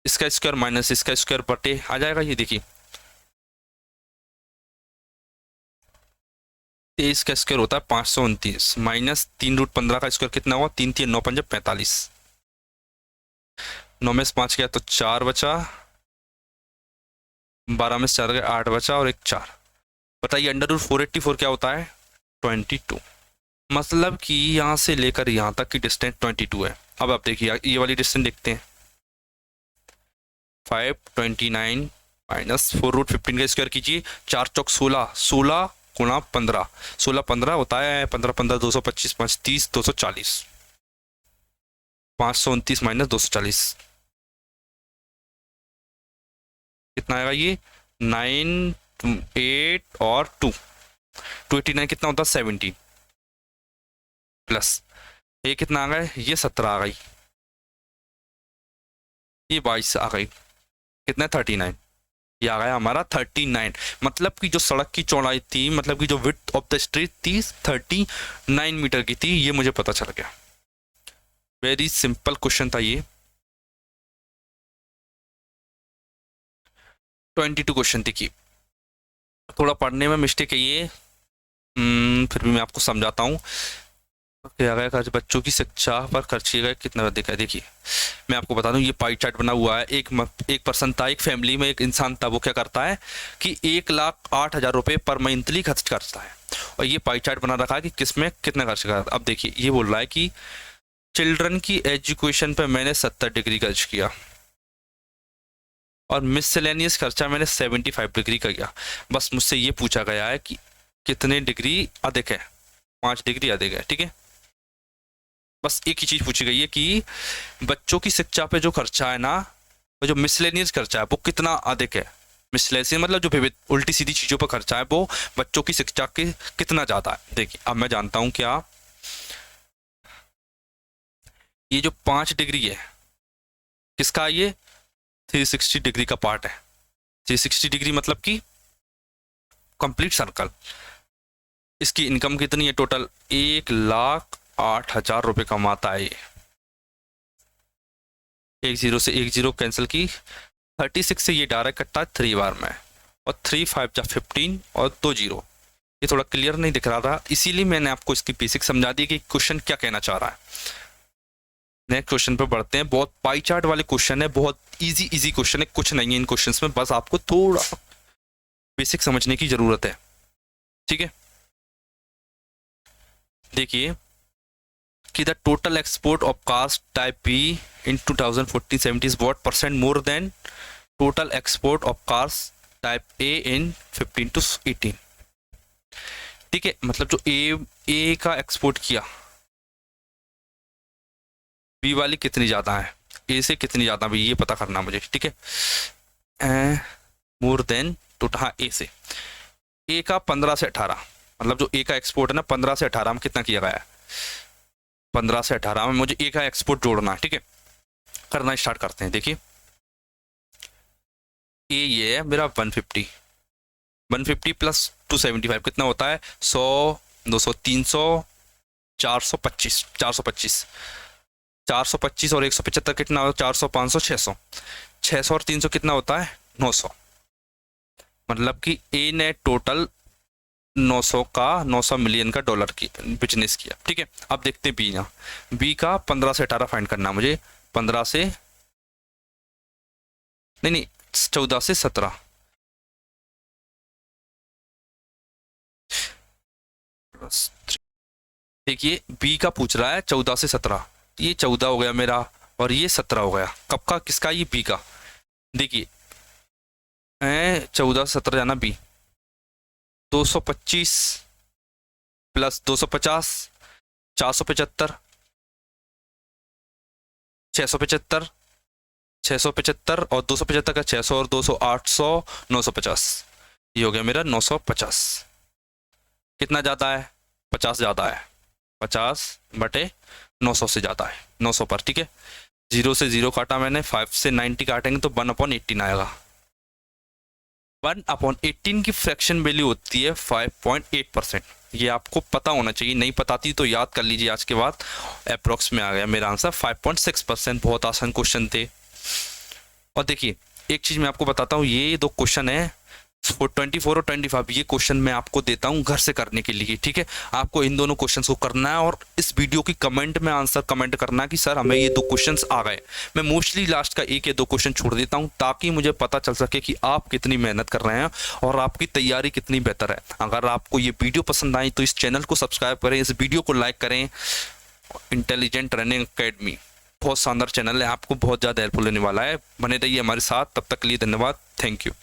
इसका स्क्वायर माइनस इसका स्क्वायर बटे आ जाएगा। ये देखिए, 23 का स्क्वायर होता है 529 माइनस 3 √15 का स्क्वायर कितना हुआ? 3 3 9 5 45, 9 में से 5 गया तो 4 बचा, 12 में से 4 गया 8 बचा, और एक 4। बताइए √484 क्या होता है? 22। मतलब कि यहाँ से लेकर यहाँ तक की डिस्टेंस 22 है। अब आप देखिए ये वाली डिस्टेंस देखते हैं, 529 माइनस 4 √15 का स्क्वायर कीजिए, 4 चौक 16, 16 गुणा 15, 16 15 होता है, 15 15 225, 5 30, 240, 529 माइनस 240 कितना आएगा? ये 9 8 और 2, 289 कितना होता है? 17 प्लस ये कितना आ गया? ये 17 आ गई, ये 22 आ गई, कितना? 39। ये आ गया हमारा 39। मतलब कि जो सड़क की चौड़ाई थी, मतलब कि जो विड्थ ऑफ द स्ट्रीट थी 39 मीटर की थी, ये मुझे पता चल गया। वेरी सिंपल क्वेश्चन था ये। 22 क्वेश्चन देखिए, थोड़ा पढ़ने में मिस्टेक है ये, फिर भी मैं आपको समझाता हूँ। क्या गया खर्च बच्चों की शिक्षा पर खर्च किए गए कितना अधिक है? देखिए मैं आपको बता दूं, ये पाई चार्ट बना हुआ है। एक पर्सन था, एक फैमिली में एक इंसान था, वो क्या करता है कि 1,08,000 रुपये पर मंथली खर्च करता है, और ये पाई चार्ट बना रखा है कि किस में कितना खर्च करता है। अब देखिए ये बोल रहा है कि चिल्ड्रन की एजुकेशन पर मैंने 70 डिग्री खर्च किया, और मिसलेनियस खर्चा मैंने 75 डिग्री का किया। बस मुझसे ये पूछा गया है कि कितने डिग्री अधिक है? 5 डिग्री अधिक है। ठीक है, बस एक ही चीज पूछी गई है कि बच्चों की शिक्षा पे जो खर्चा है ना, वो जो मिसलेनियस खर्चा है वो कितना अधिक है। मिसलेनियस मतलब जो विविध उल्टी सीधी चीज़ों पर खर्चा है वो बच्चों की शिक्षा के कितना ज़्यादा है। देखिए अब मैं जानता हूँ क्या ये जो 5 डिग्री है किसका, ये 360 डिग्री का पार्ट है। 360 डिग्री मतलब कि कंप्लीट सर्कल। इसकी इनकम कितनी है टोटल, 1,08,000 रुपये कमाता है ये। एक जीरो से एक जीरो कैंसिल की, 36 से ये डायरेक्ट कटता है 3 बार में, और 3 5 जा 15 और 2 जीरो। ये थोड़ा क्लियर नहीं दिख रहा था, इसीलिए मैंने आपको इसकी बेसिक समझा दी कि क्वेश्चन क्या कहना चाह रहा है। नेक्स्ट क्वेश्चन पे बढ़ते हैं। बहुत पाई चार्ट वाले क्वेश्चन है, बहुत इजी क्वेश्चन है, कुछ नहीं है इन क्वेश्चंस में, बस आपको थोड़ा बेसिक समझने की जरूरत है। ठीक है, देखिए कि the total export of cars type be in 2014-17 is what percent more than total export of cars type A in 15 to 18। ठीक है, मतलब जो ए का एक्सपोर्ट किया, बी वाली कितनी ज़्यादा है, ए से कितनी ज़्यादा भी, ये पता करना मुझे। ठीक है, मोर देन टोटल, हाँ ए से, ए का 15 से 18, मतलब जो ए का एक्सपोर्ट है ना 15 से 18 में कितना किया गया है, 15 से 18 में मुझे ए का एक्सपोर्ट जोड़ना है। ठीक है, करना स्टार्ट करते हैं। देखिए ए ये है मेरा 150 प्लस 275 कितना होता है, 100 200 300 425 425 और 175 कितना होता है, 400 500 600 और 300 कितना होता है 900। मतलब कि ए ने टोटल 900 मिलियन का डॉलर की बिजनेस किया। ठीक है, अब देखते हैं बी यहाँ, बी का 15 से 18 फाइंड करना मुझे, 15 से नहीं 14 से 17, देखिए बी का पूछ रहा है 14 से 17, ये 14 हो गया मेरा और ये 17 हो गया। कब का, किसका, ये बी का। देखिए 14 से 17 जाना बी, 225 प्लस 250 475 675 675 और 275 का 600 और 200 800 950, ये हो गया मेरा 950। कितना ज़्यादा है, 50 ज़्यादा है, 50 बटे 900 से ज़्यादा है, 900 पर। ठीक है, 0 से 0 काटा मैंने, 5 से 90 काटेंगे तो 1/18 आएगा। 1/18 की फ्रैक्शन वैल्यू होती है 5.8%। ये आपको पता होना चाहिए, नहीं पताती तो याद कर लीजिए आज के बाद। अप्रोक्स में आ गया मेरा आंसर 5.6%। बहुत आसान क्वेश्चन थे। और देखिए एक चीज़ मैं आपको बताता हूँ, ये 2 क्वेश्चन है 24 और 25, ये क्वेश्चन मैं आपको देता हूँ घर से करने के लिए। ठीक है, आपको इन दोनों क्वेश्चंस को करना है और इस वीडियो की कमेंट में आंसर कमेंट करना है कि सर हमें ये 2 क्वेश्चंस आ गए। मैं मोस्टली लास्ट का 1 या 2 क्वेश्चन छोड़ देता हूँ ताकि मुझे पता चल सके कि आप कितनी मेहनत कर रहे हैं और आपकी तैयारी कितनी बेहतर है। अगर आपको ये वीडियो पसंद आई तो इस चैनल को सब्सक्राइब करें, इस वीडियो को लाइक करें। इंटेलिजेंट रनिंग अकेडमी बहुत शानदार चैनल है, आपको बहुत ज़्यादा हेल्पफुल होने वाला है। बने रहिए हमारे साथ, तब तक के लिए धन्यवाद, थैंक यू।